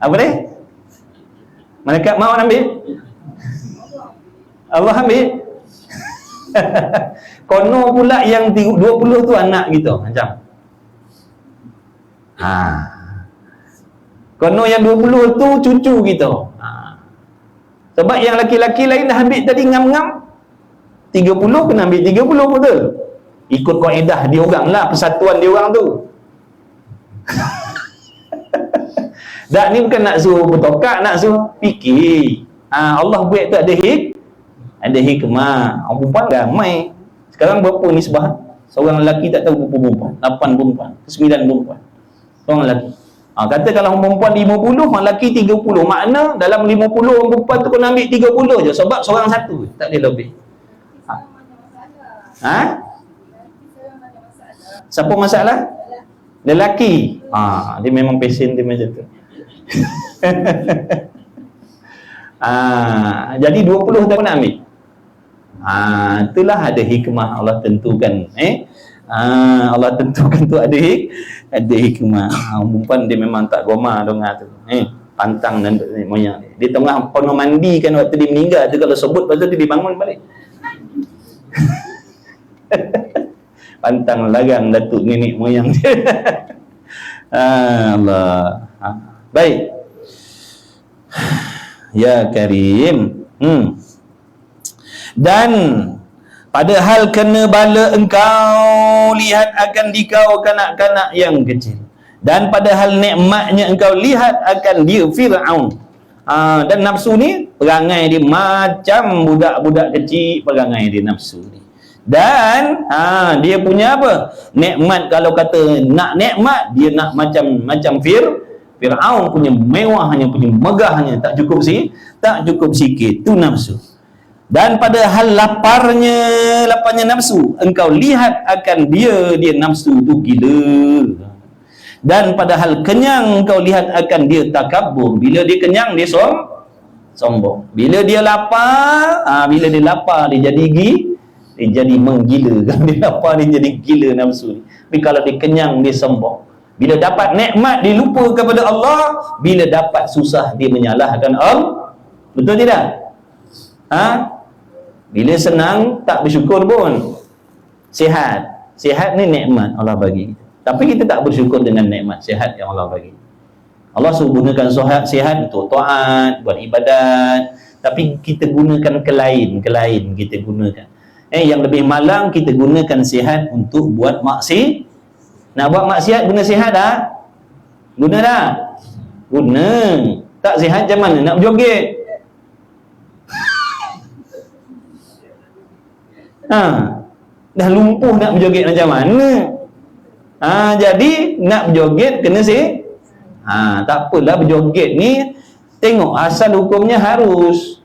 Apa dia? Malaikat maut ambil? Allah ambil? Kono pula yang 20 tu anak gitu macam. Kono yang 20 tu cucu gitu. Sebab yang laki-laki lain dah ambil tadi ngam-ngam. 30 kena ambil 30, betul? Ikut kaedah dia orang lah, persatuan dia orang tu. Tak, ni bukan nak suruh bertokak, nak suruh fikir. Allah buat tu ada hikmah. Orang perempuan ramai. Sekarang berapa nisbah? Seorang lelaki tak tahu berapa perempuan. 8 perempuan, 9 perempuan. Seorang lelaki. Kata kalau orang perempuan 50, orang lelaki 30. Makna dalam 50 orang perempuan tu kena ambil 30 je. Sebab seorang satu, tak boleh lebih. Siapa masalah? Lelaki. Dia memang passion dia macam tu. Jadi 20 tak nak ambil. Itulah ada hikmah Allah tentukan. Allah tentukan tu ada hikmah. Perempuan dia memang tak gomar dengar tu. Pantang dan moyang dia. Dia tengah penuh mandi kan waktu dia meninggal tu, kalau sebut lepas tu dia dibangun balik. Pantang lagang datuk nenek moyang dia. Allah. Baik. Ya Karim. Dan padahal kena bala engkau lihat akan dikau kanak-kanak yang kecil, dan padahal nikmatnya engkau lihat akan dia Fir'aun. Dan nafsu ni perangai dia macam budak-budak kecil, perangai dia nafsu ni. Dan dia punya apa? Nikmat, kalau kata nak nikmat, dia nak macam Fir'aun punya mewahnya, punya megahnya, tak cukup sikit. Tu nafsu. Dan padahal laparnya nafsu, engkau lihat akan dia nafsu tu gila. Dan padahal kenyang, engkau lihat akan dia takabur. Bila dia kenyang, dia sombong. Bila dia lapar, dia jadi menggila. Kalau dia lapar, dia jadi gila nafsu. Tapi kalau dia kenyang, dia sombong. Bila dapat nikmat, dia lupa kepada Allah. Bila dapat susah, dia menyalahkan Allah. Betul tidak? Bila senang, tak bersyukur pun. Sihat ni nikmat Allah bagi. Tapi kita tak bersyukur dengan nikmat sihat yang Allah bagi. Allah suruh gunakan sihat untuk taat, buat ibadat. Tapi kita gunakan ke lain kita gunakan. Yang lebih malang, kita gunakan sihat untuk buat maksiat. Nak buat maksiat guna sihat dah? Guna dah? Guna. Tak sihat macam mana? Nak berjoget? Dah lumpuh nak berjoget macam mana? Jadi nak berjoget kena tak apalah, berjoget ni tengok asal hukumnya harus.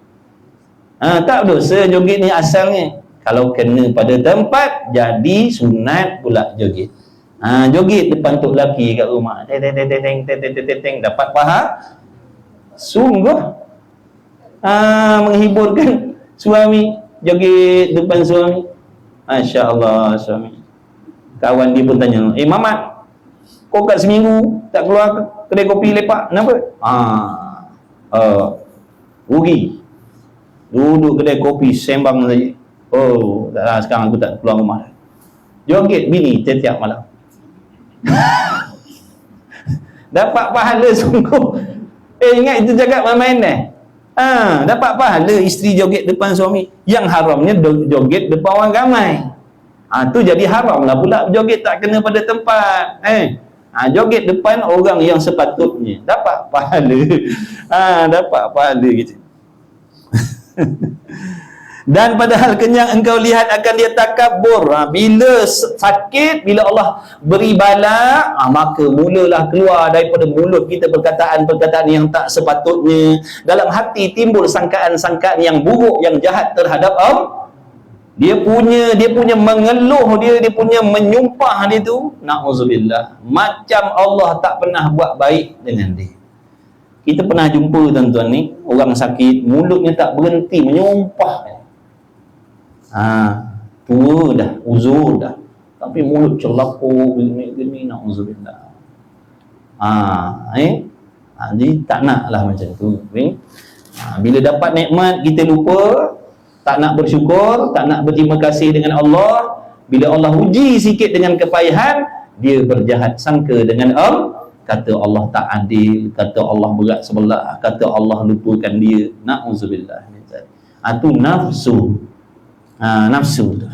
Tak berdosa joget ni asalnya. Kalau kena pada tempat, jadi sunat pula joget. Joget depan tok lelaki kat rumah, teng dapat pahala sungguh. Menghiburkan suami, joget depan suami. Masya Allah, suami. Kawan dia pun tanya, Mamat, kau kat seminggu tak keluar kedai kopi lepak, kenapa? Rugi. Duduk kedai kopi sembang saja. Taklah, sekarang aku tak keluar rumah. Joget bini setiap malam. Dapat pahala sungguh. Ingat itu cakap main-main dapat pahala isteri joget depan suami. Yang haramnya joget depan orang ramai. Tu jadi haram lah pula joget tak kena pada tempat. Joget depan orang yang sepatutnya dapat pahala. Dapat pahala gitu. Dan padahal kenyang engkau lihat akan dia takabur. Bila sakit, bila Allah beri bala, maka mulalah keluar daripada mulut kita perkataan-perkataan yang tak sepatutnya. Dalam hati timbul sangkaan-sangkaan yang buruk, yang jahat terhadap Allah. Dia punya mengeluh, dia punya menyumpah dia tu, na'udzubillah, macam Allah tak pernah buat baik dengan dia. Kita pernah jumpa tuan-tuan ni, orang sakit, mulutnya tak berhenti menyumpah. Tua dah, uzur dah, tapi mulut celapuk gini, na'udzubillah. Jadi tak nak lah macam tu. Bila dapat nikmat, kita lupa, tak nak bersyukur, tak nak berterima kasih dengan Allah. Bila Allah uji sikit dengan kepayahan, dia berjahat sangka dengan Allah. Kata Allah tak adil, kata Allah berat sebelah, kata Allah lupakan dia. Na'udzubillah. Itu nafsu. Nafsu tu.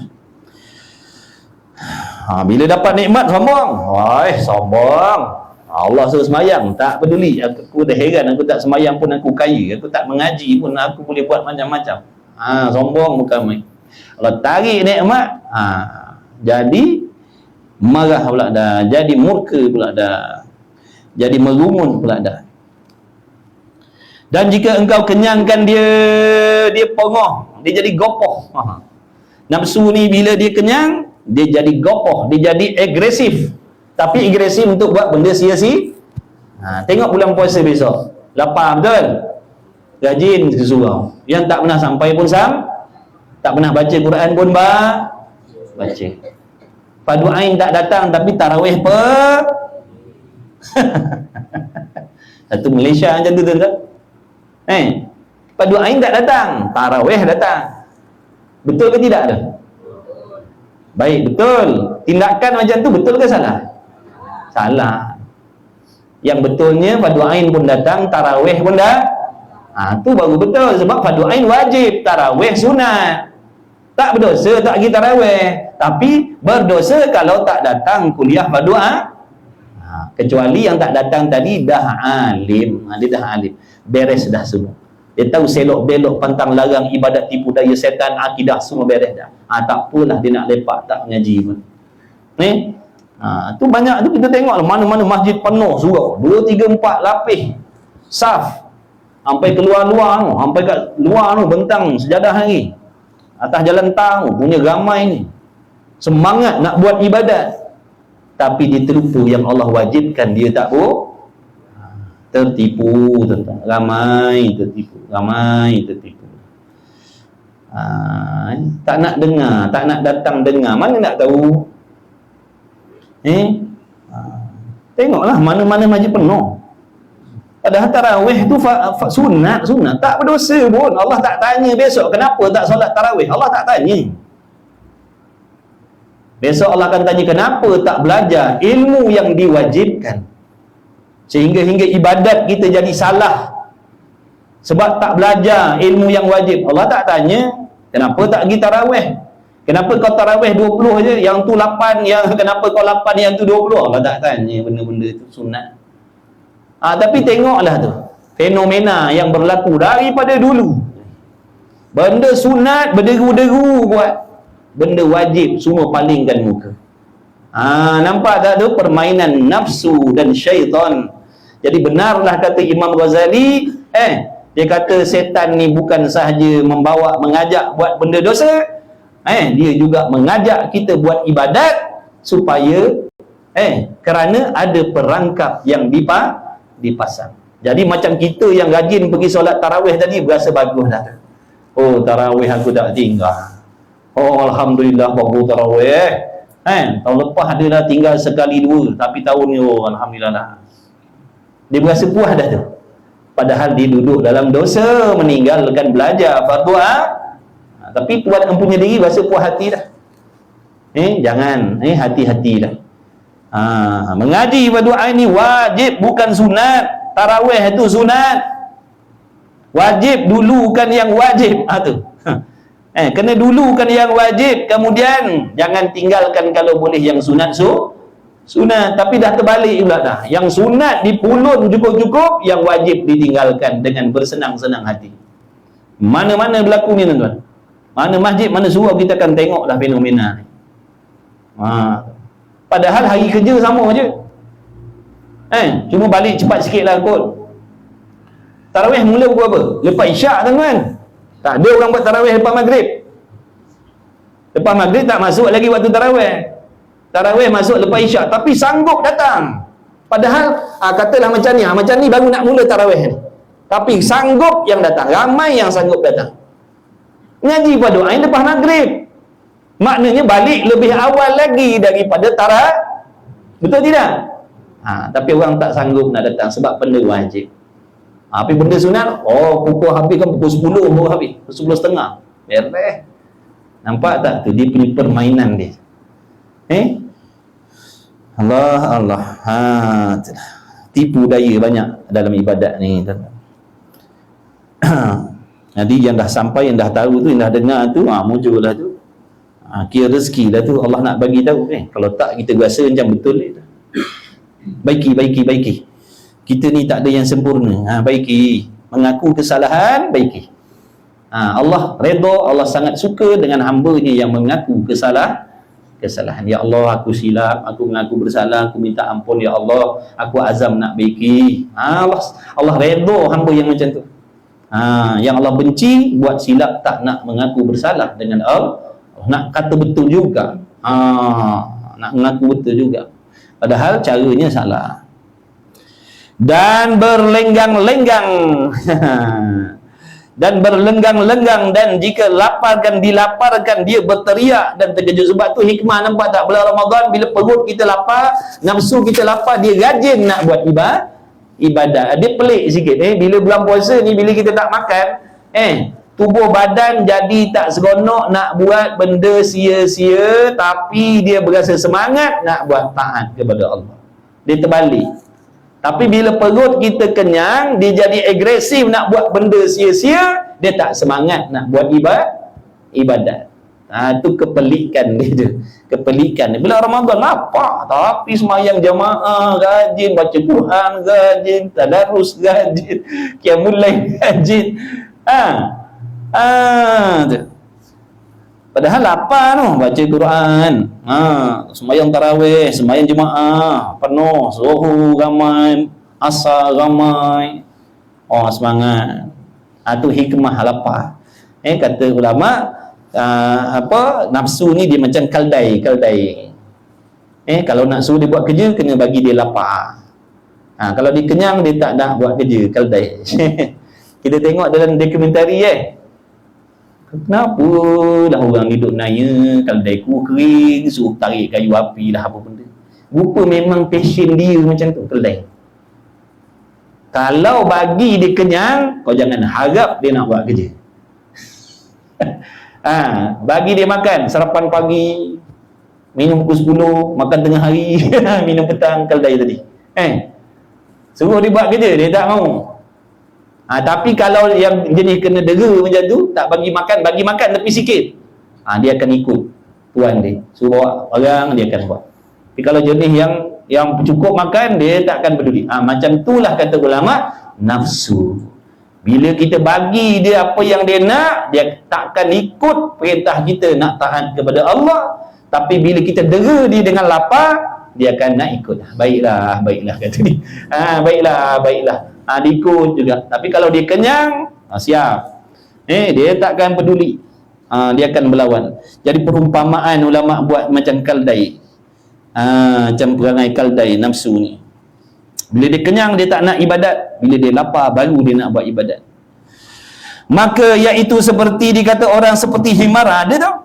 Bila dapat nikmat sombong. Wah, sombong. Allah suruh semayang, tak peduli. Aku dah heran, aku tak semayang pun aku kaya. Aku tak mengaji pun aku boleh buat macam-macam. Sombong bukan main. Kalau tarik nikmat, jadi marah pula dah, jadi murka pula dah, jadi merumun pula dah. Dan jika engkau kenyangkan dia, dia pongoh, dia jadi gopoh. Nafsu ni bila dia kenyang, dia jadi gopoh, dia jadi agresif. Tapi agresif untuk buat benda sia-sia. Tengok bulan puasa besok, lapar betul, rajin ke surau. Yang tak pernah sampai pun tak pernah baca Quran pun baca. Fardu Ain tak datang tapi tarawih satu Malaysia macam tu tuan. Fardu Ain tak datang, tarawih datang. Betul ke tidak tu? Baik, betul. Tindakan macam tu betul ke salah? Salah. Yang betulnya fardu Ain pun datang, tarawih pun tu baru betul. Sebab fardu Ain wajib, tarawih sunat. Tak berdosa tak pergi tarawih, tapi berdosa kalau tak datang kuliah fardu kecuali yang tak datang tadi dah alim. Dia dah alim, beres dah semua. Dia tahu selok belok, pantang larang, ibadat, tipu daya setan, akidah semua beres dah. Tak apalah dia nak lepak tak mengaji pun. Tu banyak tu kita tengok mana-mana masjid penuh surau, 2, 3, 4 lapis saf sampai keluar-luar tu, sampai kat luar tu bentang sejadah lagi. Atas jalan tahu punya ramai ni semangat nak buat ibadat, tapi dia terlupa yang Allah wajibkan, dia tak tertipu tentang ramai tertipu. Tak nak dengar, tak nak datang dengar, mana nak tahu. Tengoklah mana-mana masjid penuh. Padahal tarawih tu sunat, tak berdosa pun. Allah tak tanya besok kenapa tak solat tarawih. Allah tak tanya. Besok Allah akan tanya kenapa tak belajar ilmu yang diwajibkan, sehingga ibadat kita jadi salah sebab tak belajar ilmu yang wajib. Allah tak tanya kenapa tak pergi tarawih, kenapa kau tarawih 20 je, yang tu 8, yang kenapa kau 8 yang tu 20. Allah tak tanya benda-benda tu sunat. Tapi tengoklah tu fenomena yang berlaku daripada dulu. Benda sunat berderu-deru buat, benda wajib semua palingkan muka. Nampak tak tu permainan nafsu dan syaitan. Jadi benarlah kata Imam Ghazali, dia kata setan ni bukan sahaja mengajak buat benda dosa, dia juga mengajak kita buat ibadat supaya kerana ada perangkap yang dipasang. Jadi macam kita yang rajin pergi solat tarawih tadi berasa bagus dah. Oh, tarawih aku tak tinggal. Oh, alhamdulillah bagus tarawih. Tahun lepas dia dah tinggal sekali dua, tapi tahun ni alhamdulillah dah. Dia berasa puas dah tu. Padahal dia duduk dalam dosa, meninggalkan belajar fardu. Tapi tuan punya diri berasa puas hati dah. Jangan, hati-hati dah. Mengaji fardu ain ni wajib bukan sunat. Tarawih itu sunat. Wajib dulukan yang wajib. Tu. Kena dulukan yang wajib, kemudian jangan tinggalkan kalau boleh yang sunat sunat. Tapi dah terbalik pula dah. Yang sunat dipulun cukup-cukup, yang wajib ditinggalkan dengan bersenang-senang hati. Mana-mana berlaku ni tuan-tuan. Mana masjid, mana surau kita akan tengoklah fenomena ni. Padahal hari kerja sama je. Cuma balik cepat sikit lah kot. Tarawih mula pukul apa? Lepas isyak tuan-tuan. Tak ada orang buat tarawih lepas maghrib. Lepas maghrib tak masuk lagi waktu tarawih. Tarawih masuk lepas isyak, tapi sanggup datang. Padahal katalah macam ni baru nak mula tarawih ni, tapi sanggup yang datang, ramai yang sanggup datang. Ngaji fardu ain lepas maghrib, maknanya balik lebih awal lagi daripada tarawih. Betul tidak? Tapi orang tak sanggup nak datang sebab benda wajib. Tapi benda sunat, pukul habis kan pukul 10 baru habis, pukul 10.30 beres. Nampak tak tu dia punya permainan dia. Allah. Tipu daya banyak dalam ibadat ni. Jadi yang dah sampai, yang dah tahu tu, yang dah dengar tu, muncullah tu. Kira rezeki dah tu Allah nak bagi tahu Kalau tak kita rasa macam betul baiki. Kita ni tak ada yang sempurna. Baiki. Mengaku kesalahan, baiki. Allah redha, Allah sangat suka dengan hamba-Nya yang mengaku kesalahan. Ya Allah, aku silap, aku mengaku bersalah, aku minta ampun ya Allah, aku azam nak baiki. Allah redha hamba yang macam tu. Yang Allah benci buat silap, tak nak mengaku bersalah dengan Allah, nak kata betul juga. Nak mengaku betul juga, padahal caranya salah. Dan berlenggang-lenggang dan jika laparkan dilaparkan dia berteriak dan terkejut. Sebab tu hikmah, nampak tak, bulan Ramadan bila perut kita lapar, nafsu kita lapar, dia rajin nak buat ibadat. Dia pelik sikit bila bulan puasa ni, bila kita tak makan tubuh badan jadi tak seronok nak buat benda sia-sia, tapi dia berasa semangat nak buat taat kepada Allah. Dia terbalik. Tapi bila perut kita kenyang, dia jadi agresif nak buat benda sia-sia, dia tak semangat nak buat ibadat. Itu kepelikan dia. Kepelikan. Bila Ramadan lapar, tapi semayang jamaah rajin, baca Quran rajin, tadarus rajin, qiyamul lail rajin. Padahal lapar tu, baca Quran, semayang tarawih, semayang jemaah penuh, zuhur ramai, asar ramai, semangat. Tu hikmah lapar. Kata ulama, nafsu ni dia macam kaldai. Kalau nak suruh dia buat kerja, kena bagi dia lapar. Kalau dia kenyang, dia tak nak buat kerja, kaldai. Kita tengok dalam dokumentari kenapa dah orang hidup naya, kaldai ku kering, suruh tarik kayu api lah, apa benda. Rupa memang passion dia macam tu, kaldai. Kalau bagi dia kenyang, kau jangan harap dia nak buat kerja. Bagi dia makan, sarapan pagi, minum pukul 10, makan tengah hari, minum petang, kaldai tadi. Suruh dia buat kerja, dia tak mau. Tapi kalau yang jenis kena dera macam tu, tak bagi makan tepi sikit, dia akan ikut tuan dia, suruh bawa barang, dia akan buat. Tapi kalau jenis yang cukup makan, dia tak akan peduli. Macam itulah kata ulama, nafsu. Bila kita bagi dia apa yang dia nak, dia tak akan ikut perintah kita nak taat kepada Allah. Tapi bila kita dera dia dengan lapar, dia akan nak ikut. Baiklah kata dia. Baiklah. Diikut juga. Tapi kalau dia kenyang, siap. Dia takkan peduli. Dia akan berlawan. Jadi perumpamaan ulama buat macam kaldai. Macam perangai kaldai, nafsu ni. Bila dia kenyang, dia tak nak ibadat. Bila dia lapar, baru dia nak buat ibadat. Maka iaitu seperti dikata orang seperti himar. Ada tau?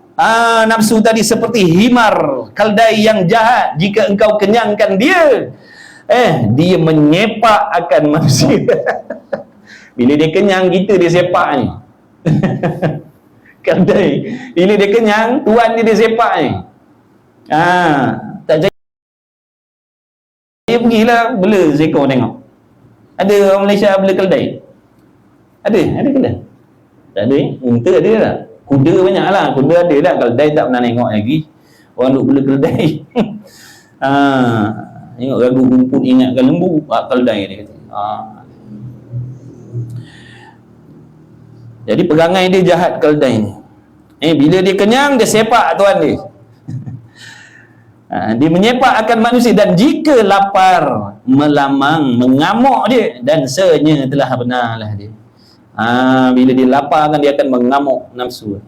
Nafsu tadi seperti himar, kaldai yang jahat. Jika engkau kenyangkan dia, dia menyepak akan manusia. Bila dia kenyang, kita dia sepak ni. Kaldai, bila dia kenyang, tuan dia sepak ni. Tak jadi, dia pergilah bela seekor tengok. Ada orang Malaysia bela kaldai? Ada kaldai? Tak ada. Unta ada tak? Kuda banyak lah, kuda ada lah. Kaldai tak pernah tengok lagi. Orang duk bela kaldai. Tengok ragu rumput ingatkan lembu, kaldai dia kata. Jadi perangai dia jahat kaldai ni. Bila dia kenyang, dia sepak tuan dia. Dia menyepak akan manusia. Dan jika lapar, melamang, mengamuk dia, dan senyanya telah benarlah dia. Bila dia lapar kan, dia akan mengamuk nafsu.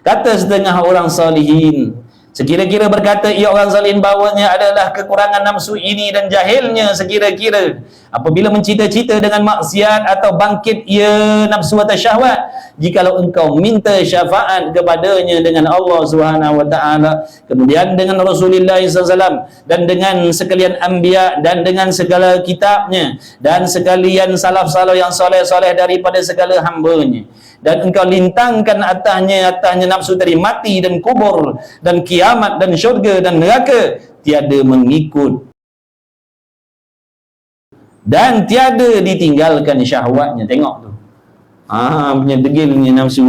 Kata setengah orang salihin, sekira-kira berkata ia orang salihin bahawanya adalah kekurangan nafsu ini dan jahilnya sekira-kira apabila mencita-cita dengan maksiat atau bangkit ia nafsu atau syahwat, jikalau engkau minta syafaat kepadanya dengan Allah Subhanahu wa taala, kemudian dengan Rasulullah SAW, dan dengan sekalian anbiya, dan dengan segala kitabnya, dan sekalian salaf-salaf yang soleh-soleh daripada segala hambanya, dan engkau lintangkan atasnya nafsu tadi mati dan kubur dan kiamat dan syurga dan neraka, tiada mengikut dan tiada ditinggalkan syahwatnya. Tengok tu, punya degilnya nafsu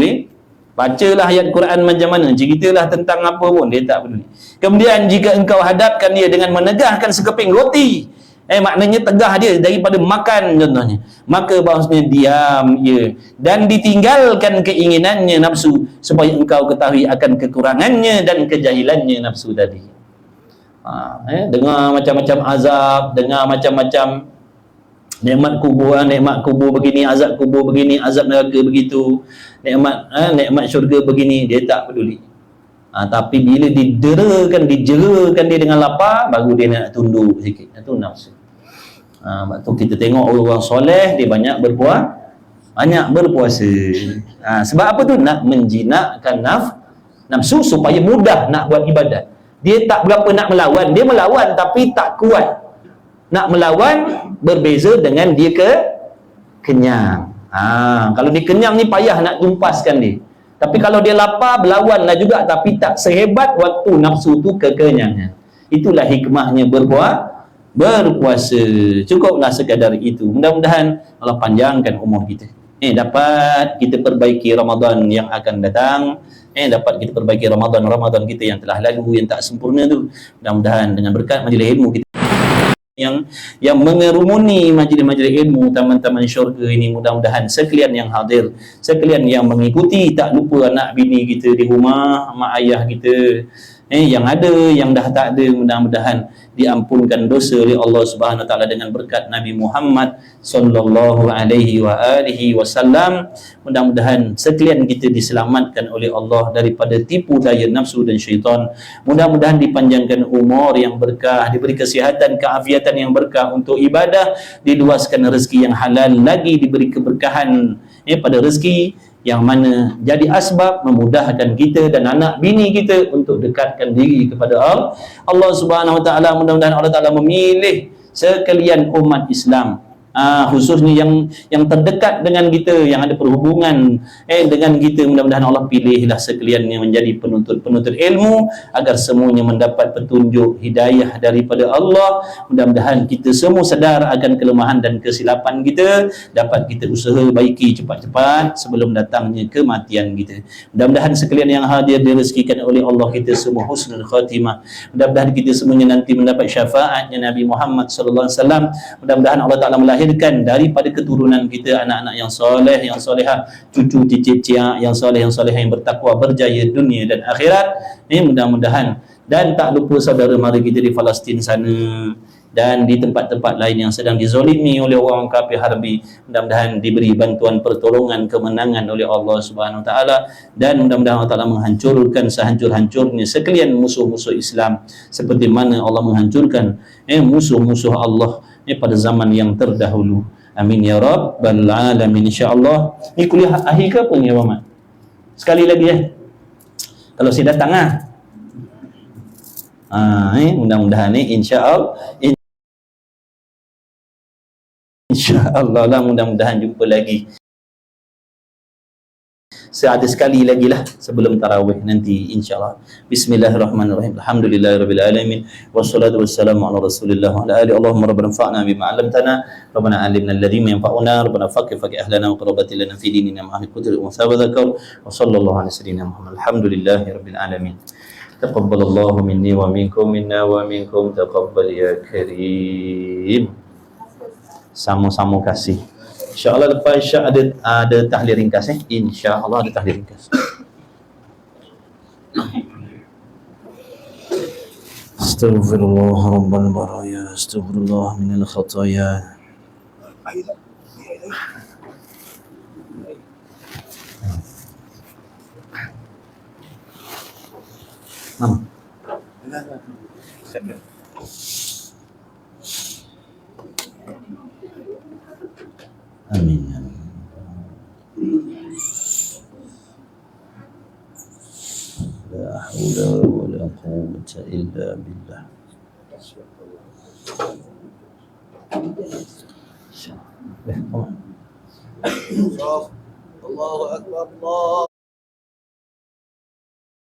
Bacalah ayat Quran macam mana, ceritalah tentang apa pun, dia tak peduli. Kemudian jika engkau hadapkan dia dengan menegahkan sekeping roti, maknanya tegah dia daripada makan contohnya, maka bahasanya diam ia dan ditinggalkan keinginannya nafsu, supaya engkau ketahui akan kekurangannya dan kejahilannya nafsu tadi. Dengar macam-macam azab, dengar macam-macam nikmat kubur begini, azab kubur begini, azab neraka begitu, nikmat syurga begini, dia tak peduli. Tapi bila dijerakan dia dengan lapar, baru dia nak tunduk sikit. Itu nafsu. Sebab tu kita tengok orang soleh, dia banyak berpuasa. Sebab apa tu? Nak menjinakkan nafsu supaya mudah nak buat ibadat. Dia tak berapa nak melawan, dia melawan tapi tak kuat. Nak melawan berbeza dengan dia kenyang. Kalau dia kenyang ni payah nak tumpaskan dia. Tapi kalau dia lapar, berlawan lah juga, tapi tak sehebat waktu nafsu tu kekenyangan. Itulah hikmahnya berpuasa. Cukuplah sekadar itu. Mudah-mudahan Allah panjangkan umur kita. Dapat kita perbaiki Ramadan yang akan datang. Dapat kita perbaiki Ramadan kita yang telah lalu, yang tak sempurna tu. Mudah-mudahan dengan berkat majlis ilmu kita yang mengerumuni majlis-majlis ilmu taman-taman syurga ini, mudah-mudahan sekalian yang hadir, sekalian yang mengikuti, tak lupa anak bini kita di rumah, mak ayah kita, yang ada, yang dah tak ada, mudah-mudahan diampunkan dosa oleh Allah Subhanahu Wa Taala dengan berkat Nabi Muhammad sallallahu alaihi wasallam. Mudah-mudahan sekalian kita diselamatkan oleh Allah daripada tipu daya nafsu dan syaitan. Mudah-mudahan dipanjangkan umur yang berkah, diberi kesihatan, keafiatan yang berkah untuk ibadah, diluaskan rezeki yang halal, lagi diberi keberkahan pada rezeki yang mana jadi asbab memudahkan kita dan anak bini kita untuk dekatkan diri kepada Allah Subhanahu Wa Taala. Mudah-mudahan Allah Taala memilih sekalian umat Islam, khususnya yang terdekat dengan kita, yang ada perhubungan dengan kita. Mudah-mudahan Allah pilihlah sekalian yang menjadi penuntut ilmu, agar semuanya mendapat petunjuk hidayah daripada Allah. Mudah-mudahan kita semua sedar akan kelemahan dan kesilapan kita, dapat kita usaha baiki cepat-cepat sebelum datangnya kematian kita. Mudah-mudahan sekalian yang hadir direzekikan oleh Allah kita semua husnul khatimah. Mudah-mudahan kita semuanya nanti mendapat syafaatnya Nabi Muhammad sallallahu alaihi wasallam. Mudah-mudahan Allah Taala melahirkan daripada keturunan kita anak-anak yang soleh, yang solehah, cucu cicit ciak yang soleh, yang solehah, yang bertakwa, berjaya dunia dan akhirat. Mudah-mudahan, dan tak lupa saudara mara kita di Palestin sana dan di tempat-tempat lain yang sedang dizolimi oleh orang kafir harbi, mudah-mudahan diberi bantuan pertolongan kemenangan oleh Allah Subhanahu Wa Taala, dan mudah-mudahan Allah Taala menghancurkan sehancur-hancurnya sekalian musuh-musuh Islam, seperti mana Allah menghancurkan musuh-musuh Allah pada zaman yang terdahulu. Amin ya rabbal alamin. Insya-Allah ni kuliah akhir ke apa ni Abang Mat? Sekali lagi kalau saya datang mudah-mudahan insya-Allah lah, mudah-mudahan jumpa lagi. Seada sekali lagi lah sebelum tarawih nanti insya-Allah. Bismillahirrahmanirrahim. Alhamdulillahirabbil alamin wassalatu wassalamu ala Rasulillah wa ala alihi. Allahumma rabbana anfa'na bima 'allamtana, rabbana 'allimna alladhi yanfa'una, rabbana faqih ahlana wa qurrata lana fi dinina ma'al qudri wa sabadaka wa sallallahu ala sayyidina Muhammad. Alhamdulillahirabbil alamin. Taqabbalallahu minni wa minkum, minna wa minkum, taqabbal ya karim. Sama-sama kasih. InsyaAllah lepas Isyak ada tahlil ringkas InsyaAllah ada tahlil ringkas. Astaghfirullah rabbal baraya, astaghfirullah minal khataya. Amin. La haula wala quwwata illa billah. Allahu akbar. Allah